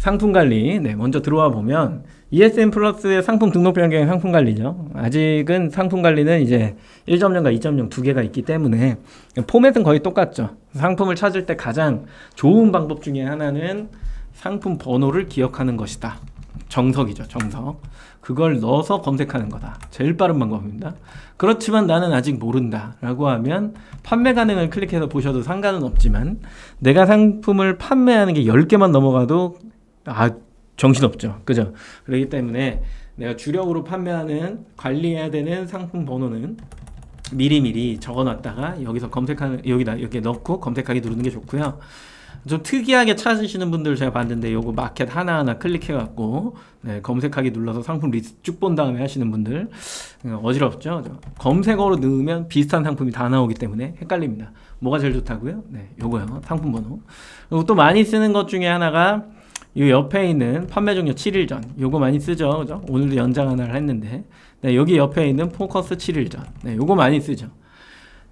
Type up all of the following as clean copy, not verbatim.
상품 관리. 네, 먼저 들어와 보면 ESN 플러스의 상품 등록 변경 상품 관리죠. 아직은 상품 관리는 이제 1.0과 2.0 두 개가 있기 때문에 포맷은 거의 똑같죠. 상품을 찾을 때 가장 좋은 방법 중에 하나는 상품 번호를 기억하는 것이다. 정석이죠, 정석. 그걸 넣어서 검색하는 거다. 제일 빠른 방법입니다. 그렇지만 나는 아직 모른다 라고 하면 판매 가능을 클릭해서 보셔도 상관은 없지만 내가 상품을 판매하는 게 10개만 넘어가도 정신없죠. 그죠? 그렇기 때문에 내가 주력으로 판매하는 관리해야 되는 상품 번호는 미리미리 적어놨다가 여기서 검색하는, 여기다 이렇게 넣고 검색하기 누르는 게 좋고요. 좀 특이하게 찾으시는 분들 제가 봤는데 요거 마켓 하나하나 클릭해갖고 네, 검색하기 눌러서 상품 리스트 쭉 본 다음에 하시는 분들 어지럽죠? 검색어로 넣으면 비슷한 상품이 다 나오기 때문에 헷갈립니다. 뭐가 제일 좋다고요? 네, 요거요. 상품 번호. 그리고 또 많이 쓰는 것 중에 하나가 이 옆에 있는 판매 종료 7일 전. 요거 많이 쓰죠. 그죠? 오늘도 연장 하나를 했는데 네, 여기 옆에 있는 포커스 7일 전. 네, 요거 많이 쓰죠.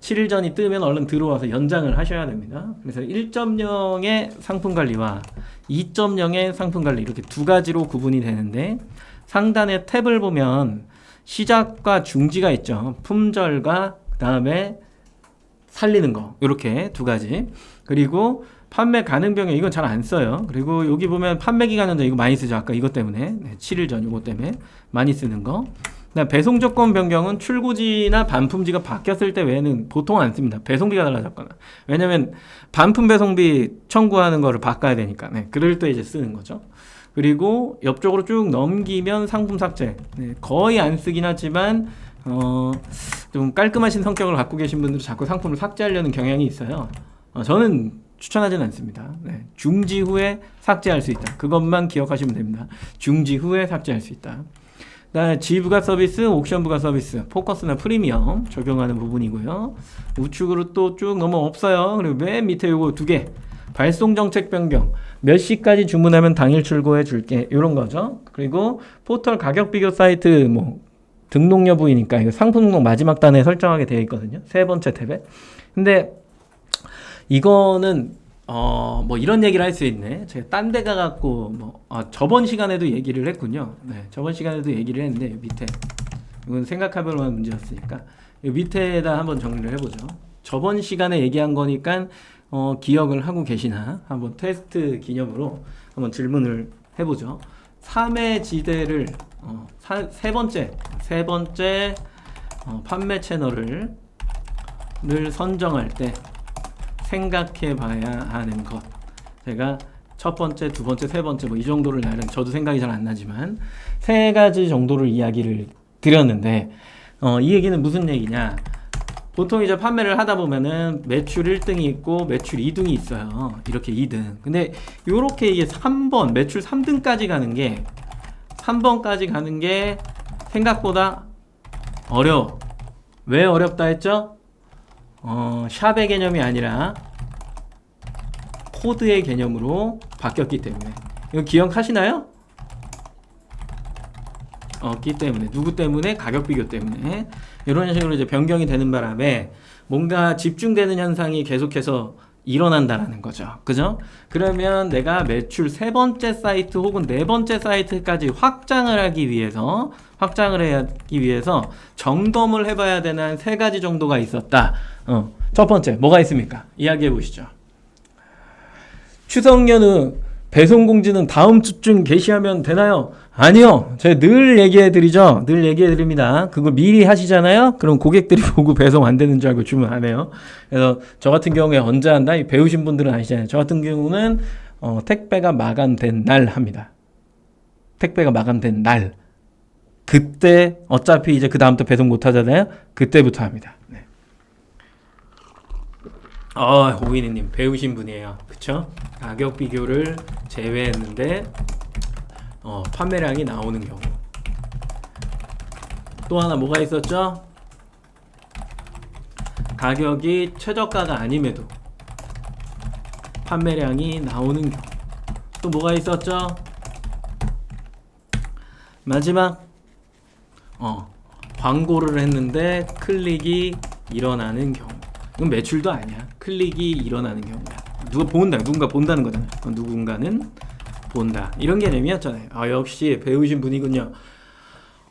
7일 전이 뜨면 얼른 들어와서 연장을 하셔야 됩니다. 그래서 1.0의 상품 관리와 2.0의 상품 관리 이렇게 두 가지로 구분이 되는데 상단에 탭을 보면 시작과 중지가 있죠. 품절과 그다음에 살리는 거 이렇게 두 가지. 그리고 판매 가능 변경 이건 잘 안 써요. 그리고 여기 보면 판매 기간 연장 이거 많이 쓰죠. 아까 이것 때문에 7일 전 이거 때문에 많이 쓰는 거. 배송 조건 변경은 출고지나 반품지가 바뀌었을 때 외에는 보통 안 씁니다. 배송비가 달라졌거나. 왜냐면 반품 배송비 청구하는 거를 바꿔야 되니까. 네, 그럴 때 이제 쓰는 거죠. 그리고 옆쪽으로 쭉 넘기면 상품 삭제. 네, 거의 안 쓰긴 하지만 좀 깔끔하신 성격을 갖고 계신 분들은 자꾸 상품을 삭제하려는 경향이 있어요. 저는 추천하지는 않습니다. 네, 중지 후에 삭제할 수 있다. 그것만 기억하시면 됩니다. 중지 후에 삭제할 수 있다. G부가 서비스, 옥션 부가 서비스, 포커스나 프리미엄 적용하는 부분이고요. 우측으로 또 쭉 넘어 없어요. 그리고 맨 밑에 요거 두 개. 발송 정책 변경. 몇 시까지 주문하면 당일 출고해 줄게. 이런 거죠. 그리고 포털 가격 비교 사이트 뭐 등록 여부이니까 이거 상품 등록 마지막 단에 설정하게 되어 있거든요. 세 번째 탭에. 근데 이거는 뭐 이런 얘기를 할 수 있네. 제가 딴 데 가갖고 저번 시간에도 얘기를 했군요. 네, 저번 시간에도 얘기를 했는데 밑에 이건 생각해볼 만한 문제였으니까 이 밑에다 한번 정리를 해보죠. 저번 시간에 얘기한 거니까 기억을 하고 계시나 한번 테스트 기념으로 한번 질문을 해보죠. 3회 지대를 세 번째 판매 채널을 선정할 때 생각해 봐야 하는 것. 제가 첫 번째, 두 번째, 세 번째 뭐 이 정도를 나름 저도 생각이 잘 안 나지만 세 가지 정도를 이야기를 드렸는데 이 얘기는 무슨 얘기냐? 보통 이제 판매를 하다 보면은 매출 1등이 있고 매출 2등이 있어요. 이렇게 2등. 근데 요렇게 이게 3번, 매출 3등까지 가는 게 3번까지 가는 게 생각보다 어려워. 왜 어렵다 했죠? 샵의 개념이 아니라 코드의 개념으로 바뀌었기 때문에. 이거 기억하시나요? 없기 때문에. 누구 때문에? 가격 비교 때문에. 이런 식으로 이제 변경이 되는 바람에 뭔가 집중되는 현상이 계속해서 일어난다라는 거죠. 그죠? 그러면 내가 매출 세 번째 사이트 혹은 네 번째 사이트까지 확장을 하기 위해서 점검을 해봐야 되는 한 세 가지 정도가 있었다. 첫 번째 뭐가 있습니까? 이야기해 보시죠. 추석 연휴 배송 공지는 다음 주쯤 게시하면 되나요? 아니요. 제가 늘 얘기해 드리죠. 늘 얘기해 드립니다. 그거 미리 하시잖아요. 그럼 고객들이 보고 배송 안 되는 줄 알고 주문 안 해요. 그래서 저 같은 경우에 언제 한다? 배우신 분들은 아시잖아요. 저 같은 경우는 택배가 마감된 날 합니다. 택배가 마감된 날. 그때 어차피 이제 그 다음부터 배송 못 하잖아요. 그때부터 합니다. 네. 오이니님 배우신 분이에요. 그쵸? 가격 비교를 제외했는데 판매량이 나오는 경우. 또 하나 뭐가 있었죠? 가격이 최저가가 아님에도 판매량이 나오는 경우. 또 뭐가 있었죠? 마지막 광고를 했는데 클릭이 일어나는 경우. 이건 매출도 아니야. 클릭이 일어나는 경우야. 누군가 본다는 거잖아. 누군가는 본다. 이런 개념이었잖아요. 아, 역시 배우신 분이군요.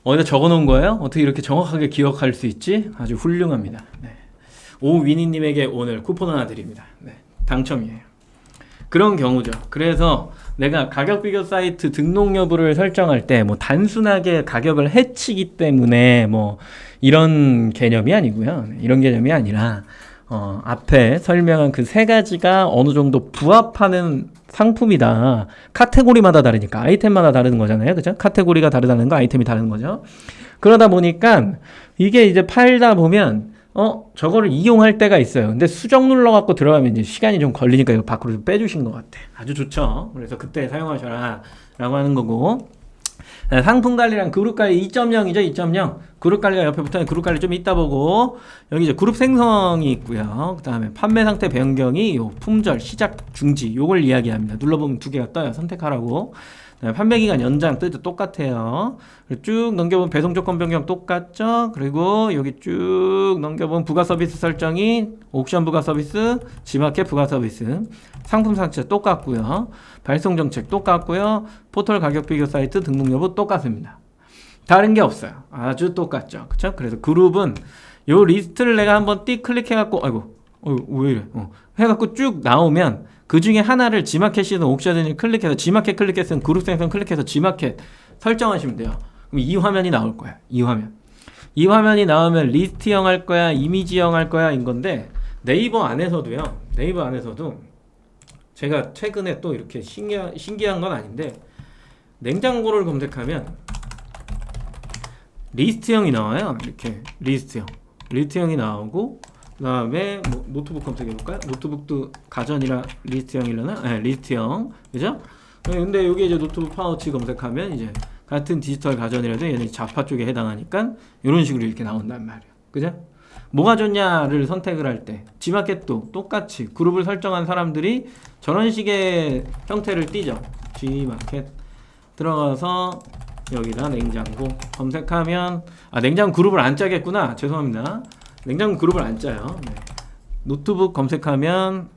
어디다 적어놓은 거예요? 어떻게 이렇게 정확하게 기억할 수 있지? 아주 훌륭합니다. 네. 오위니님에게 오늘 쿠폰 하나 드립니다. 네. 당첨이에요. 그런 경우죠. 그래서 내가 가격 비교 사이트 등록 여부를 설정할 때 뭐 단순하게 가격을 해치기 때문에 뭐 이런 개념이 아니고요. 이런 개념이 아니라 앞에 설명한 그 세 가지가 어느 정도 부합하는 상품이다. 카테고리마다 다르니까 아이템마다 다른 거잖아요. 그죠? 카테고리가 다르다는 거, 아이템이 다른 거죠. 그러다 보니까 이게 이제 팔다 보면 저거를 이용할 때가 있어요. 근데 수정 눌러갖고 들어가면 이제 시간이 좀 걸리니까 이거 밖으로 좀 빼주신 것 같아. 아주 좋죠. 그래서 그때 사용하셔라 라고 하는 거고. 상품 관리랑 그룹 관리 2.0이죠. 2.0. 그룹 관리가 옆에 붙어있는 그룹 관리 좀 이따 보고, 여기 이제 그룹 생성이 있고요. 그 다음에 판매 상태 변경이 요 품절, 시작, 중지 요걸 이야기합니다. 눌러보면 두 개가 떠요. 선택하라고. 판매 기간 연장 뜻도 똑같아요. 쭉 넘겨보면 배송 조건 변경 똑같죠. 그리고 여기 쭉 넘겨보면 부가 서비스 설정이 옥션 부가 서비스, 지마켓 부가 서비스, 상품 상체 똑같고요. 발송 정책 똑같고요. 포털 가격 비교 사이트 등록 여부 똑같습니다. 다른 게 없어요. 아주 똑같죠. 그쵸? 그래서 그룹은 요 리스트를 내가 한번 띡 클릭해갖고 왜 이래? 해갖고 쭉 나오면 그 중에 하나를 지마켓이든 옥션이든 클릭해서 지마켓 클릭해서 그룹 생성 클릭해서 지마켓 설정하시면 돼요. 그럼 이 화면이 나올 거야. 이 화면이 나오면 리스트형 할 거야, 이미지형 할 거야 인 건데 네이버 안에서도 제가 최근에 또 이렇게 신기한 건 아닌데 냉장고를 검색하면 리스트형이 나와요. 이렇게 리스트형이 나오고 그 다음에 뭐 노트북 검색해볼까요? 노트북도 가전이라 리스트형이려나? 네, 리스트형. 그죠? 근데 여기 이제 노트북 파우치 검색하면 이제 같은 디지털 가전이라도 얘는 자파 쪽에 해당하니까 이런 식으로 이렇게 나온단 말이에요. 그죠? 뭐가 좋냐를 선택을 할 때 지마켓도 똑같이 그룹을 설정한 사람들이 저런 식의 형태를 띄죠. 지마켓 들어가서 여기다 냉장고 검색하면 냉장고 그룹을 안 짜겠구나. 죄송합니다. 냉장고 그룹을 안 짜요. 네. 노트북 검색하면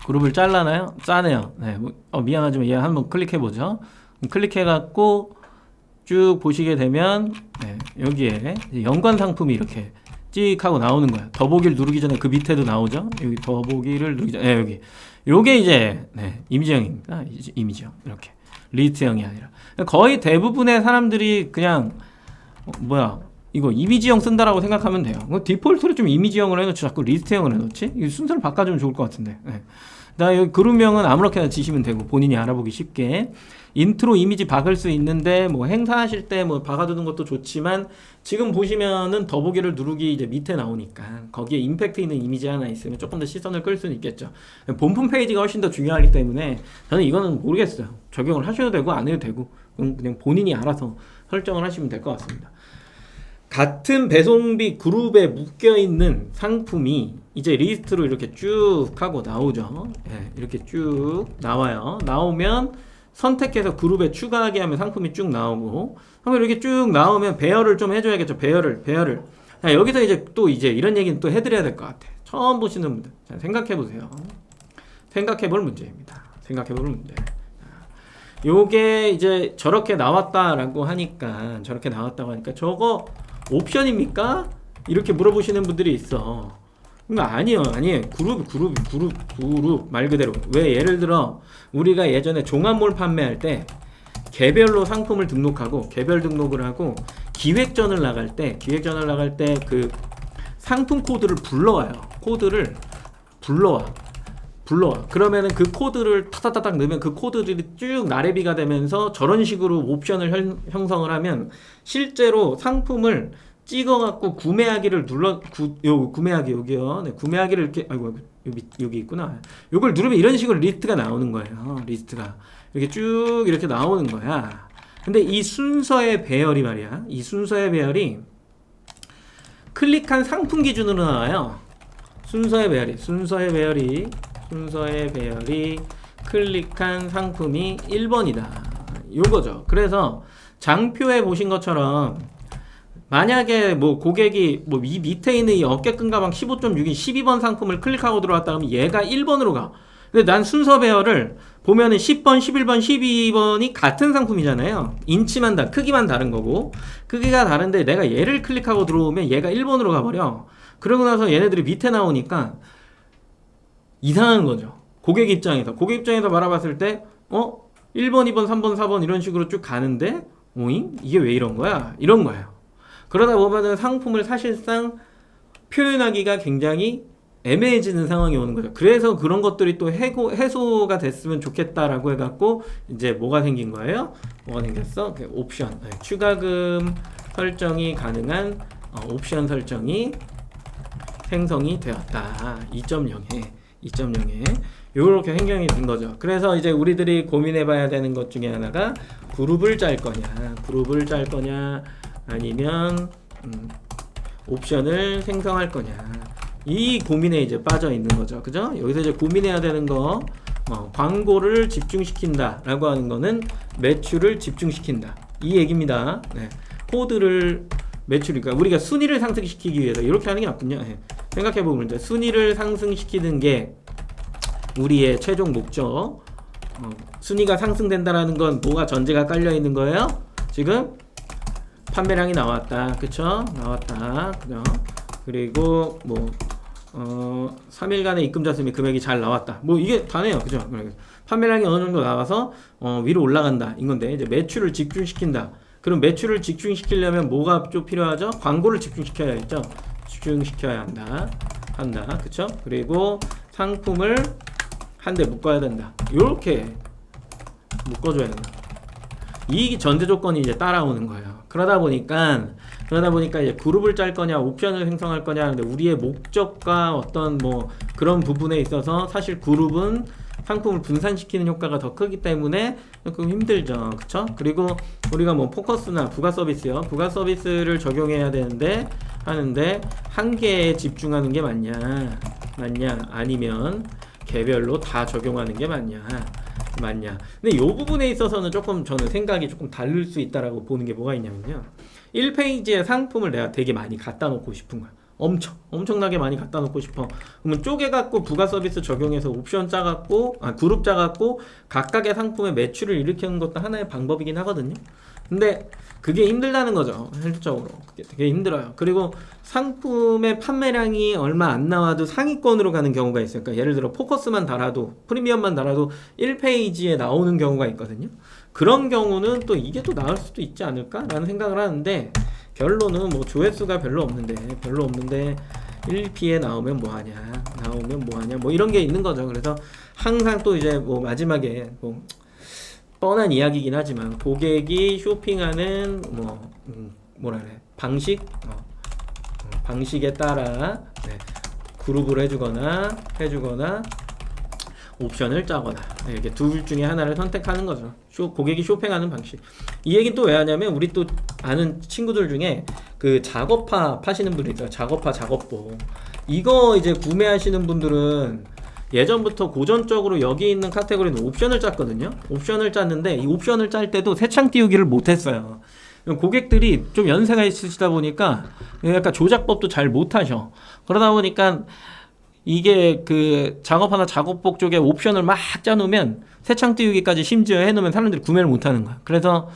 그룹을 잘라나요? 짜네요. 네. 미안하지만 얘 한번 클릭해보죠. 클릭해갖고 쭉 보시게 되면 여기에 연관 상품이 이렇게 찍 하고 나오는 거예요. 더보기를 누르기 전에 그 밑에도 나오죠. 여기 더보기를 누르기 전에 여기 요게 이제 이미지형입니다. 이미지형 이렇게 리스트형이 아니라 거의 대부분의 사람들이 그냥 이거 이미지형 쓴다라고 생각하면 돼요. 디폴트로 좀 이미지형을 해놓지 자꾸 리스트형을 해놓지? 이 순서를 바꿔주면 좋을 것 같은데. 여기 그룹명은 아무렇게나 지시면 되고 본인이 알아보기 쉽게. 인트로 이미지 박을 수 있는데 뭐 행사하실 때 뭐 박아두는 것도 좋지만 지금 보시면은 더보기를 누르기 이제 밑에 나오니까 거기에 임팩트 있는 이미지 하나 있으면 조금 더 시선을 끌 수는 있겠죠. 본품 페이지가 훨씬 더 중요하기 때문에 저는 이거는 모르겠어요. 적용을 하셔도 되고 안 해도 되고 그냥 본인이 알아서 설정을 하시면 될 것 같습니다. 같은 배송비 그룹에 묶여있는 상품이 이제 리스트로 이렇게 쭉 하고 나오죠. 이렇게 쭉 나와요. 나오면 선택해서 그룹에 추가하게 하면 상품이 쭉 나오고 이렇게 쭉 나오면 배열을 좀 해줘야겠죠. 배열을. 자, 여기서 이제 이런 얘기는 또 해드려야 될 것 같아. 처음 보시는 분들 자, 생각해보세요. 생각해볼 문제입니다. 요게 이제 저렇게 나왔다고 하니까 저거 옵션입니까? 이렇게 물어보시는 분들이 있어. 아니에요. 그룹 말 그대로. 왜 예를 들어 우리가 예전에 종합몰 판매할 때 개별로 상품을 등록하고 개별 등록을 하고 기획전을 나갈 때 그 상품 코드를 불러와요. 불러와. 그러면은 그 코드를 타타타닥 넣으면 그 코드들이 쭉 나래비가 되면서 저런 식으로 옵션을 형성을 하면 실제로 상품을 찍어갖고 구매하기를 구매하기 여기요. 구매하기를 이렇게 여기 있구나. 요걸 누르면 이런 식으로 리스트가 나오는 거예요. 리스트가 이렇게 쭉 이렇게 나오는 거야. 근데 이 순서의 배열이 말이야. 이 순서의 배열이 클릭한 상품 기준으로 나와요. 순서의 배열이 클릭한 상품이 1번이다. 요거죠. 그래서 장표에 보신 것처럼 만약에 뭐 고객이 뭐 이 밑에 있는 이 어깨끈 가방 15.6인 12번 상품을 클릭하고 들어왔다 그러면 얘가 1번으로 가. 근데 난 순서 배열을 보면은 10번, 11번, 12번이 같은 상품이잖아요. 인치만 크기만 다른 거고. 크기가 다른데 내가 얘를 클릭하고 들어오면 얘가 1번으로 가버려. 그러고 나서 얘네들이 밑에 나오니까 이상한 거죠. 고객 입장에서 바라봤을 때 1번, 2번, 3번, 4번 이런 식으로 쭉 가는데 오잉? 이게 왜 이런 거야? 이런 거예요. 그러다 보면은 상품을 사실상 표현하기가 굉장히 애매해지는 상황이 오는 거죠. 그래서 그런 것들이 또 해소가 됐으면 좋겠다라고 해갖고 이제 뭐가 생긴 거예요? 뭐가 생겼어? 옵션, 추가금 설정이 가능한 옵션 설정이 생성이 되었다. 2.0에 이렇게 생성이 된 거죠. 그래서 이제 우리들이 고민해봐야 되는 것 중에 하나가 그룹을 짤 거냐 아니면 옵션을 생성할 거냐, 이 고민에 이제 빠져 있는 거죠. 그죠? 여기서 이제 고민해야 되는 거, 광고를 집중시킨다 라고 하는 거는 매출을 집중시킨다, 이 얘기입니다. 네. 코드를 매출이니까 우리가 순위를 상승시키기 위해서 이렇게 하는 게 맞군요. 네. 생각해보면 이제 순위를 상승시키는 게 우리의 최종 목적. 순위가 상승된다라는 건 뭐가 전제가 깔려 있는 거예요? 지금 판매량이 나왔다, 그쵸? 나왔다, 그죠? 그리고 뭐 3일간의 입금자 수미 금액이 잘 나왔다, 뭐 이게 다네요, 그죠? 판매량이 어느 정도 나와서 위로 올라간다, 이건데 이제 매출을 집중시킨다. 그럼 매출을 집중시키려면 뭐가 좀 필요하죠? 광고를 집중시켜야겠죠? 집중시켜야 한다, 그쵸? 그리고 상품을 한 대 묶어야 된다. 요렇게 묶어줘야 된다. 이 전제 조건이 이제 따라오는 거예요. 그러다 보니까 이제 그룹을 짤 거냐, 옵션을 생성할 거냐 하는데 우리의 목적과 어떤 뭐 그런 부분에 있어서 사실 그룹은 상품을 분산시키는 효과가 더 크기 때문에 조금 힘들죠. 그쵸? 그리고 우리가 뭐 포커스나 부가 서비스를 적용해야 하는데 한 개에 집중하는 게 맞냐 아니면 개별로 다 적용하는 게 맞냐. 근데 이 부분에 있어서는 조금 저는 생각이 조금 다를 수 있다라고 보는 게 뭐가 있냐면요, 1페이지에 상품을 내가 되게 많이 갖다 놓고 싶은 거야. 엄청나게 많이 갖다 놓고 싶어. 그러면 쪼개갖고 부가 서비스 적용해서 옵션 짜갖고 그룹 짜갖고 각각의 상품의 매출을 일으키는 것도 하나의 방법이긴 하거든요. 근데 그게 힘들다는 거죠. 현실적으로 그게 되게 힘들어요. 그리고 상품의 판매량이 얼마 안 나와도 상위권으로 가는 경우가 있어요. 그러니까 예를 들어 포커스만 달아도, 프리미엄만 달아도 1페이지에 나오는 경우가 있거든요. 그런 경우는 또 이게 또 나을 수도 있지 않을까라는 생각을 하는데, 결론은 뭐 조회수가 별로 없는데 1P에 나오면 뭐하냐 뭐 이런 게 있는 거죠. 그래서 항상 또 이제 뭐 마지막에 뭐 뻔한 이야기이긴 하지만 고객이 쇼핑하는 방식에 따라 그룹을 해주거나 옵션을 짜거나 이렇게 둘 중에 하나를 선택하는 거죠. 고객이 쇼핑하는 방식. 이 얘기 또 왜 하냐면, 우리 또 아는 친구들 중에 그 작업파 파시는 분들 있어요. 작업보. 이거 이제 구매하시는 분들은 예전부터 고전적으로 여기 있는 카테고리는 옵션을 짰거든요. 옵션을 짰는데 이 옵션을 짤 때도 새창 띄우기를 못했어요. 고객들이 좀 연세가 있으시다 보니까 약간 조작법도 잘 못하셔. 그러다 보니까 이게 그 작업하나 작업복 쪽에 옵션을 막 짜놓으면 새창 띄우기까지 심지어 해놓으면 사람들이 구매를 못하는 거야. 그래서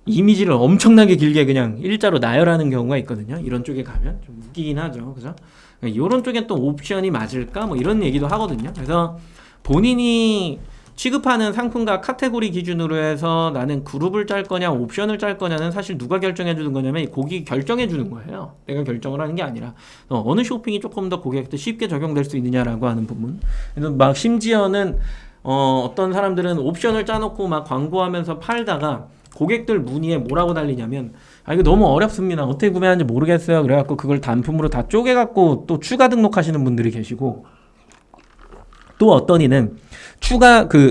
이미지를 엄청나게 길게 그냥 일자로 나열하는 경우가 있거든요. 이런 쪽에 가면 좀 웃기긴 하죠, 그죠? 이런 쪽엔 또 옵션이 맞을까 뭐 이런 얘기도 하거든요. 그래서 본인이 취급하는 상품과 카테고리 기준으로 해서 나는 그룹을 짤 거냐 옵션을 짤 거냐는 사실 누가 결정해 주는 거냐면 고객이 결정해 주는 거예요. 내가 결정을 하는 게 아니라 어느 쇼핑이 조금 더 고객한테 쉽게 적용될 수 있느냐라고 하는 부분. 그래서 막 심지어는 어떤 사람들은 옵션을 짜놓고 막 광고하면서 팔다가 고객들 문의에 뭐라고 달리냐면, 이거 너무 어렵습니다, 어떻게 구매하는지 모르겠어요, 그래갖고 그걸 단품으로 다 쪼개갖고 또 추가 등록하시는 분들이 계시고, 또 어떤 이는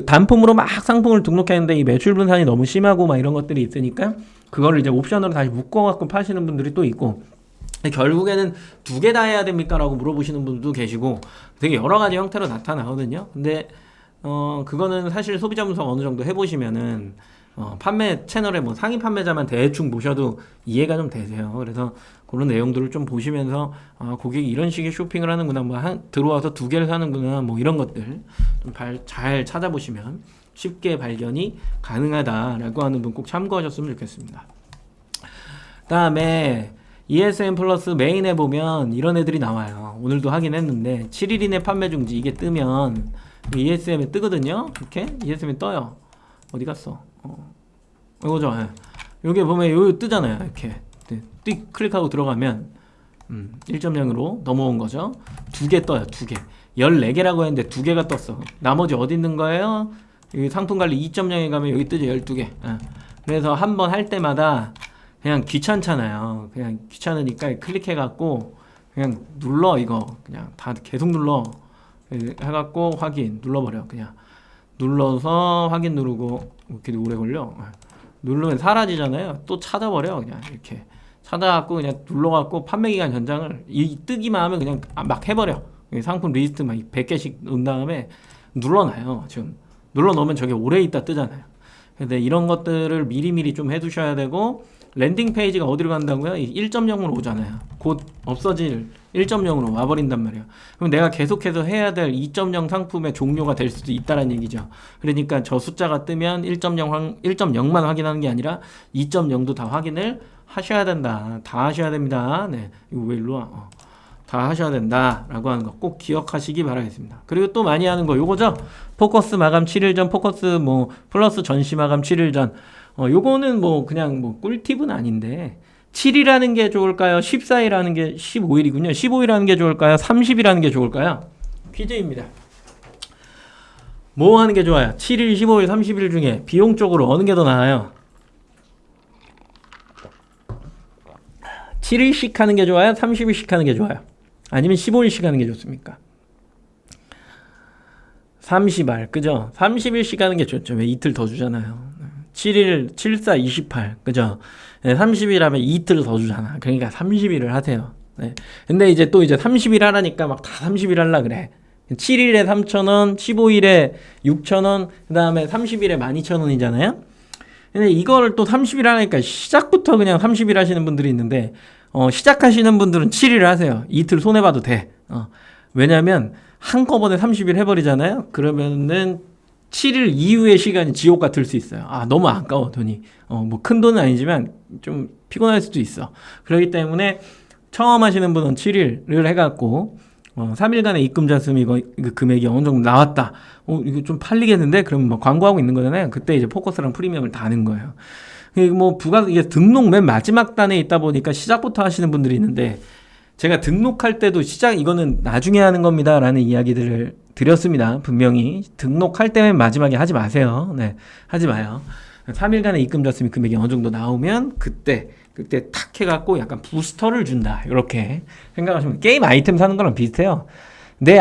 단품으로 막 상품을 등록했는데 이 매출 분산이 너무 심하고 막 이런 것들이 있으니까 그거를 이제 옵션으로 다시 묶어갖고 파시는 분들이 또 있고, 결국에는 두 개 다 해야 됩니까? 라고 물어보시는 분도 계시고, 되게 여러 가지 형태로 나타나거든요. 근데 그거는 사실 소비자 분석 어느 정도 해보시면은 판매 채널에 뭐 상위 판매자만 대충 보셔도 이해가 좀 되세요. 그래서 그런 내용들을 좀 보시면서 고객이 이런 식의 쇼핑을 하는구나, 뭐 들어와서 두 개를 사는구나, 뭐 이런 것들 좀 잘 찾아보시면 쉽게 발견이 가능하다라고 하는 분 꼭 참고하셨으면 좋겠습니다. 다음에 ESN 플러스 메인에 보면 이런 애들이 나와요. 오늘도 하긴 했는데 7일 이내 판매 중지 이게 뜨면 ESM에 뜨거든요. 이렇게 ESM에 떠요. 어디 갔어? 이거죠. 여기 보면 여기 뜨잖아요. 이렇게 띡 클릭하고 들어가면 1.0으로 넘어온 거죠. 두 개 떠요. 두 개. 14개라고 했는데 두 개가 떴어. 나머지 어디 있는 거예요? 여기 상품 관리 2.0에 가면 여기 뜨죠. 12개. 그래서 한번 할 때마다 그냥 귀찮잖아요. 그냥 귀찮으니까 클릭해갖고 그냥 눌러. 이거 그냥 다 계속 눌러 해갖고 확인 눌러버려. 그냥 눌러서 확인 누르고 이렇게 오래 걸려. 누르면 사라지잖아요. 또 찾아버려. 그냥 이렇게 찾아갖고 그냥 눌러갖고 판매기간 전장을 뜨기만 하면 그냥 막 해버려. 상품 리스트 막 100개씩 넣은 다음에 눌러놔요. 지금 눌러놓으면 저게 오래 있다 뜨잖아요. 근데 이런 것들을 미리미리 좀 해두셔야 되고, 랜딩 페이지가 어디로 간다고요? 1.0으로 오잖아요. 곧 없어질 1.0으로 와버린단 말이에요. 그럼 내가 계속해서 해야 될 2.0 상품의 종료가 될 수도 있다는 얘기죠. 그러니까 저 숫자가 뜨면 1.0만 확인하는 게 아니라 2.0도 다 확인을 하셔야 된다. 다 하셔야 됩니다. 네, 이거 왜 일로 와? 다 하셔야 된다 라고 하는 거 꼭 기억하시기 바라겠습니다. 그리고 또 많이 하는 거 요거죠. 포커스 마감 7일 전, 포커스 뭐 플러스 전시 마감 7일 전. 요거는 뭐 그냥 뭐 꿀팁은 아닌데, 7일하는 게 좋을까요? 14일하는 게 15일이군요. 15일하는 게 좋을까요? 30일하는 게 좋을까요? 퀴즈입니다. 뭐 하는 게 좋아요? 7일, 15일, 30일 중에 비용적으로 어느 게 더 나아요? 7일씩 하는 게 좋아요? 30일씩 하는 게 좋아요? 아니면 15일씩 하는 게 좋습니까? 30알, 그죠? 30일씩 하는 게 좋죠. 왜 이틀 더 주잖아요. 7일, 74, 28, 그죠? 네, 30일 하면 이틀 더 주잖아. 그러니까 30일을 하세요. 네. 근데 이제 또 이제 30일 하라니까 막 다 30일 하려 그래. 7일에 3,000원, 15일에 6,000원, 그 다음에 30일에 12,000원이잖아요? 근데 이걸 또 30일 하니까 시작부터 그냥 30일 하시는 분들이 있는데, 시작하시는 분들은 7일 하세요. 이틀 손해봐도 돼. 왜냐면 한꺼번에 30일 해버리잖아요? 그러면은 7일 이후의 시간이 지옥 같을 수 있어요. 너무 아까워, 돈이. 뭐 큰 돈은 아니지만 좀 피곤할 수도 있어. 그렇기 때문에 처음 하시는 분은 7일을 해갖고, 3일간의 입금 잔금 이거 금액이 어느 정도 나왔다. 이거 좀 팔리겠는데? 그럼 뭐 광고하고 있는 거잖아요. 그때 이제 포커스랑 프리미엄을 다는 거예요. 뭐 이게 등록 맨 마지막 단에 있다 보니까 시작부터 하시는 분들이 있는데, 제가 등록할 때도 이거는 나중에 하는 겁니다 라는 이야기들을 드렸습니다. 분명히 등록할 때 맨 마지막에 하지 마세요. 네, 하지 마요. 3일간의 입금 잔금 금액이 어느 정도 나오면 그때 탁 해갖고 약간 부스터를 준다, 이렇게 생각하시면 게임 아이템 사는 거랑 비슷해요. 내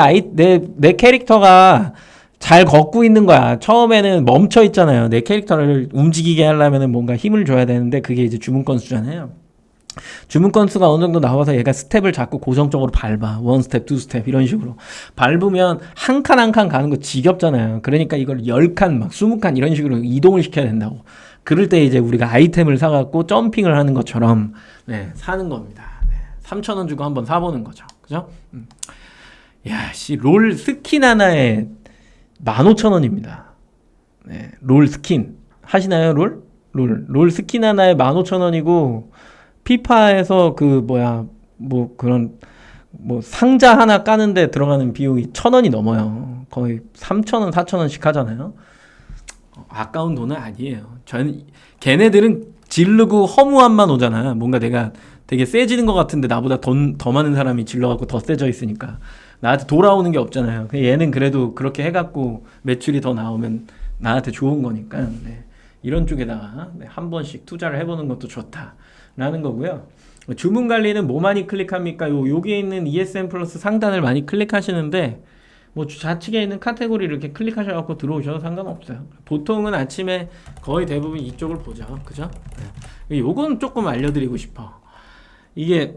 캐릭터가 잘 걷고 있는 거야. 처음에는 멈춰 있잖아요. 내 캐릭터를 움직이게 하려면 뭔가 힘을 줘야 되는데, 그게 이제 주문 건수잖아요. 주문 건수가 어느 정도 나와서 얘가 스텝을 자꾸 고정적으로 밟아. 1스텝, 2스텝 이런 식으로 밟으면 한 칸 한 칸 가는 거 지겹잖아요. 그러니까 이걸 10칸 막 20칸 이런 식으로 이동을 시켜야 된다고. 그럴 때 이제 우리가 아이템을 사갖고 점핑을 하는 것처럼, 네, 사는 겁니다. 네, 3,000원 주고 한번 사보는 거죠. 그죠? 야, 롤 스킨 하나에 15,000원입니다. 네, 롤 스킨 하시나요? 롤 스킨 하나에 15,000원이고, 피파에서 그런 상자 하나 까는데 들어가는 비용이 1,000원이 넘어요. 거의 3,000원, 4,000원씩 하잖아요. 아까운 돈은 아니에요. 걔네들은 지르고 허무함만 오잖아요. 뭔가 내가 되게 세지는 것 같은데 나보다 더 많은 사람이 질러갖고 더 세져 있으니까 나한테 돌아오는 게 없잖아요. 얘는 그래도 그렇게 해갖고 매출이 더 나오면 나한테 좋은 거니까, 네, 이런 쪽에다가 한 번씩 투자를 해보는 것도 좋다라는 거고요. 주문 관리는 뭐 많이 클릭합니까? 여기에 있는 ESN 플러스 상단을 많이 클릭하시는데, 뭐 좌측에 있는 카테고리를 이렇게 클릭하셔서 들어오셔도 상관없어요. 보통은 아침에 거의 대부분 이쪽을 보죠. 그죠? 네. 요건 조금 알려드리고 싶어. 이게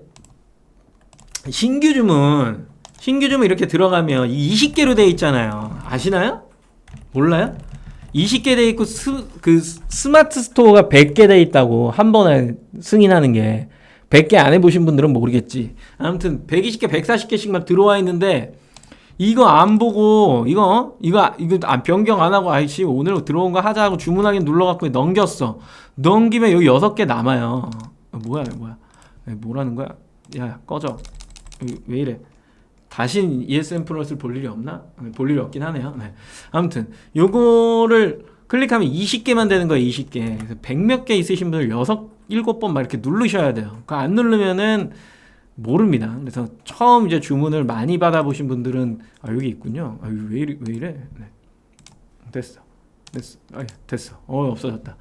신규 주문 이렇게 들어가면 20개로 돼 있잖아요. 아시나요? 몰라요? 20개 돼 있고 그 스마트 스토어가 100개 돼 있다고 한 번에 승인하는 게 100개 안 해보신 분들은 모르겠지. 아무튼 120개, 140개씩만 들어와 있는데 이거 안 보고 이거 변경 안 하고 아이씨 오늘 들어온 거 하자 하고 주문하기 눌러갖고 넘겼어. 넘기면 여기 6개 남아요. 뭐야 뭐라는 거야? 야 꺼져. 왜 이래? 다신 ESN 플러스를 볼 일이 없나? 볼 일이 없긴 하네요. 네. 아무튼 요거를 클릭하면 20개만 되는 거예요. 20개. 그래서 100몇 개 있으신 분들 7번 막 이렇게 누르셔야 돼요. 그거 안 누르면은 모릅니다. 그래서 처음 이제 주문을 많이 받아보신 분들은 여기 있군요. 왜 이래? 네. 됐어. 없어졌다.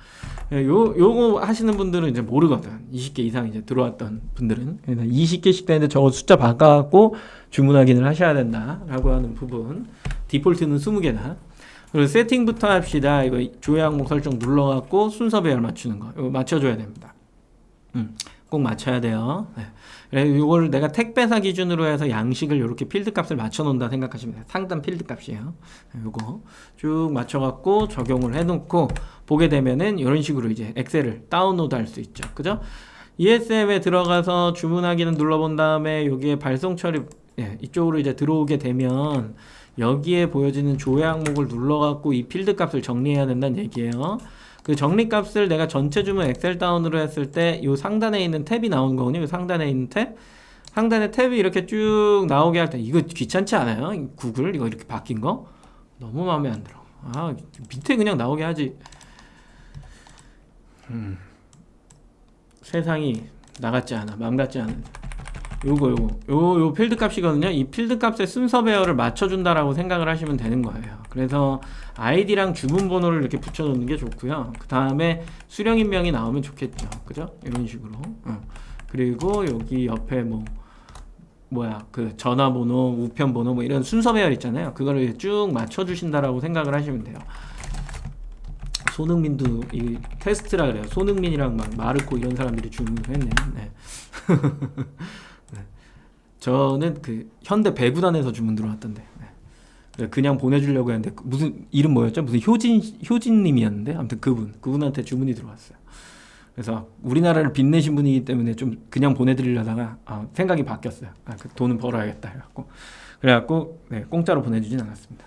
요거 하시는 분들은 이제 모르거든. 20개 이상 이제 들어왔던 분들은 20개씩 되는데 저거 숫자 바꿔갖고 주문 확인을 하셔야 된다라고 하는 부분. 디폴트는 20개다. 그리고 세팅부터 합시다. 이거 조회 항목 설정 눌러갖고 순서 배열 맞추는 거. 이거 맞춰줘야 됩니다. 꼭 맞춰야 돼요. 네. 이걸 내가 택배사 기준으로 해서 양식을 이렇게 필드 값을 맞춰 놓는다 생각하시면 돼요. 상단 필드 값이에요. 이거 쭉 맞춰갖고 적용을 해놓고 보게 되면은 이런 식으로 이제 엑셀을 다운로드 할 수 있죠. 그죠? ESM에 들어가서 주문하기는 눌러본 다음에 여기에 발송 처리 이쪽으로 이제 들어오게 되면 여기에 보여지는 조회 항목을 눌러갖고 이 필드 값을 정리해야 된다는 얘기예요. 그 정리 값을 내가 전체 주문 엑셀 다운으로 했을 때 이 상단에 있는 탭이 나오는 거거든요. 이 상단에 있는 탭. 상단에 탭이 이렇게 쭉 나오게 할 때 이거 귀찮지 않아요? 구글 이거 이렇게 바뀐 거? 너무 마음에 안 들어. 밑에 그냥 나오게 하지. 세상이 나같지 않아. 맘 같지 않은. 요 필드 값이거든요. 이 필드 값의 순서 배열을 맞춰준다라고 생각을 하시면 되는 거예요. 그래서 아이디랑 주문 번호를 이렇게 붙여놓는 게 좋고요. 그 다음에 수령 인명이 나오면 좋겠죠. 그죠? 이런 식으로. 그리고 여기 옆에 그 전화번호, 우편번호 이런 순서 배열 있잖아요. 그거를 쭉 맞춰주신다라고 생각을 하시면 돼요. 손흥민도 이 테스트라 그래요. 손흥민이랑 막 마르코 이런 사람들이 주문을 했네요. 네. 저는 그 현대 배구단에서 주문 들어왔던데 그냥 보내주려고 했는데 무슨 이름 뭐였죠? 무슨 효진님이었는데 아무튼 그분한테 주문이 들어왔어요. 그래서 우리나라를 빛내신 분이기 때문에 좀 그냥 보내드리려다가 생각이 바뀌었어요. 그 돈은 벌어야겠다 그래갖고 공짜로 보내주진 않았습니다.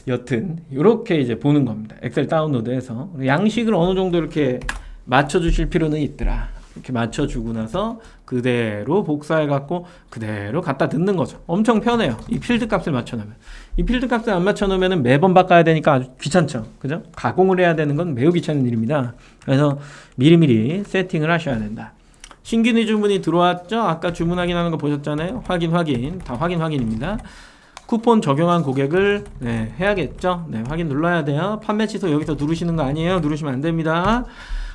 여튼 이렇게 이제 보는 겁니다. 엑셀 다운로드해서 양식을 어느 정도 이렇게 맞춰주실 필요는 있더라. 이렇게 맞춰주고 나서 그대로 복사해갖고 그대로 갖다 넣는 거죠. 엄청 편해요. 이 필드 값을 맞춰놓으면. 이 필드 값을 안 맞춰놓으면 매번 바꿔야 되니까 아주 귀찮죠. 그죠? 가공을 해야 되는 건 매우 귀찮은 일입니다. 그래서 미리미리 세팅을 하셔야 된다. 신규 주문이 들어왔죠? 아까 주문 확인하는 거 보셨잖아요. 확인. 다 확인입니다. 쿠폰 적용한 고객을 해야겠죠. 확인 눌러야 돼요. 판매 취소 여기서 누르시는 거 아니에요. 누르시면 안 됩니다.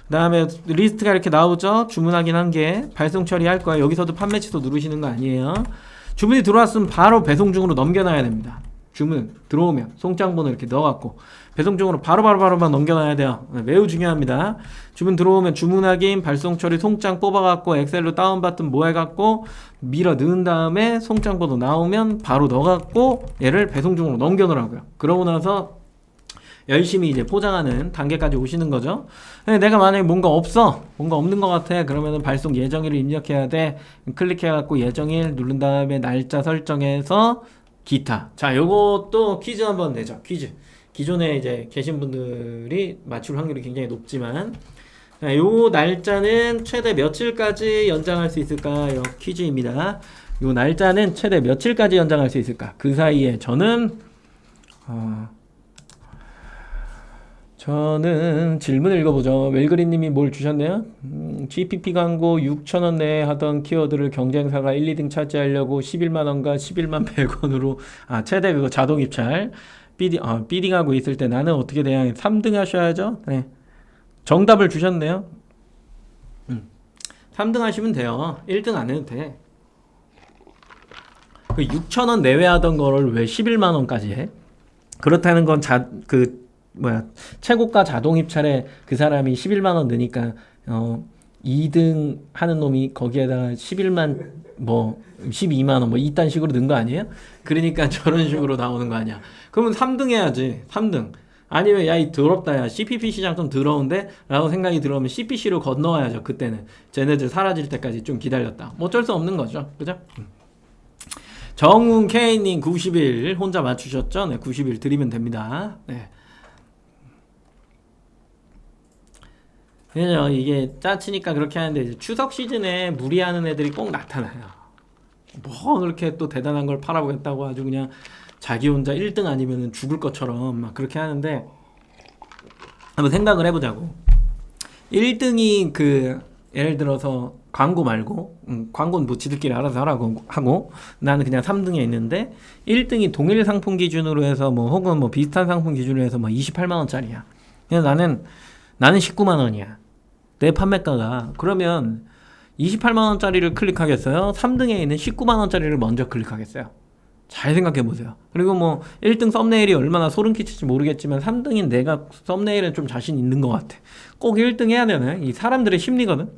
그 다음에 리스트가 이렇게 나오죠. 주문 확인한 게 발송 처리할 거예요. 여기서도 판매 취소 누르시는 거 아니에요. 주문이 들어왔으면 바로 배송 중으로 넘겨놔야 됩니다. 주문 들어오면 송장 번호 이렇게 넣어갖고 배송 중으로 바로만 넘겨놔야 돼요. 매우 중요합니다. 주문 들어오면 주문 확인, 발송 처리, 송장 뽑아갖고 엑셀로 다운받든 뭐 해갖고 밀어 넣은 다음에 송장 번호 나오면 바로 넣어갖고 얘를 배송 중으로 넘겨놓으라고요. 그러고 나서 열심히 이제 포장하는 단계까지 오시는 거죠. 내가 만약에 뭔가 없는 것 같아. 그러면은 발송 예정일을 입력해야 돼. 클릭해갖고 예정일 누른 다음에 날짜 설정해서 기타. 자, 요것도 퀴즈 한번 내죠. 퀴즈. 기존에 이제 계신 분들이 맞출 확률이 굉장히 높지만, 자, 요 날짜는 최대 며칠까지 연장할 수 있을까요? 퀴즈입니다. 요 날짜는 최대 며칠까지 연장할 수 있을까? 그 사이에 저는 질문을 읽어보죠. 웰그린님이 뭘 주셨네요. GPP 광고 6,000원 내에 하던 키워드를 경쟁사가 1, 2등 차지하려고 11만원과 11만 100원으로 최대 그거 자동 입찰 비딩하고 있을 때 나는 어떻게 대응해? 3등 하셔야죠. 네. 정답을 주셨네요. 3등 하시면 돼요. 1등 안 해도 돼. 그 6,000원 내외 하던 거를 왜 11만원까지 해? 그렇다는 건 최고가 자동 입찰에 그 사람이 11만원 넣으니까 2등 하는 놈이 거기에다가 11만 12만원 이딴 식으로 넣은 거 아니에요? 그러니까 저런 식으로 나오는 거 아니야. 그러면 3등 해야지. 3등 아니면 야 이 더럽다 야 CPP 시장 좀 더러운데? 라고 생각이 들어오면 CPC로 건너와야죠. 그때는 쟤네들 사라질 때까지 좀 기다렸다. 뭐 어쩔 수 없는 거죠. 그죠? 정훈 K님 90일 혼자 맞추셨죠? 네, 90일 드리면 됩니다. 네. 그래서 이게 짜치니까 그렇게 하는데 이제 추석 시즌에 무리하는 애들이 꼭 나타나요. 뭐 그렇게 또 대단한 걸 팔아보겠다고 아주 그냥 자기 혼자 1등 아니면 죽을 것처럼 막 그렇게 하는데 한번 생각을 해보자고. 1등이 그 예를 들어서 광고 말고 광고는 뭐 지들끼리 알아서 하라고 하고 나는 그냥 3등에 있는데 1등이 동일 상품 기준으로 해서 뭐 혹은 뭐 비슷한 상품 기준으로 해서 뭐 28만 원짜리야. 그래서 나는 19만 원이야. 내 판매가가. 그러면 28만 원짜리를 클릭하겠어요? 3등에 있는 19만 원짜리를 먼저 클릭하겠어요? 잘 생각해 보세요. 그리고 뭐 1등 썸네일이 얼마나 소름 끼칠지 모르겠지만 3등인 내가 썸네일은 좀 자신 있는 것 같아. 꼭 1등 해야 되나요? 이 사람들의 심리거든.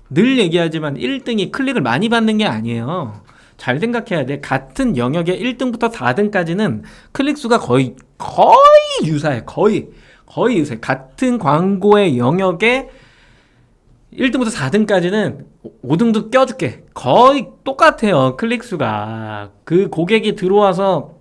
늘 얘기하지만 1등이 클릭을 많이 받는 게 아니에요. 잘 생각해야 돼. 같은 영역의 1등부터 4등까지는 클릭 수가 거의 유사해. 거의 유사해. 같은 광고의 영역에 1등부터 4등까지는 5등도 껴줄게. 거의 똑같아요. 클릭수가. 그 고객이 들어와서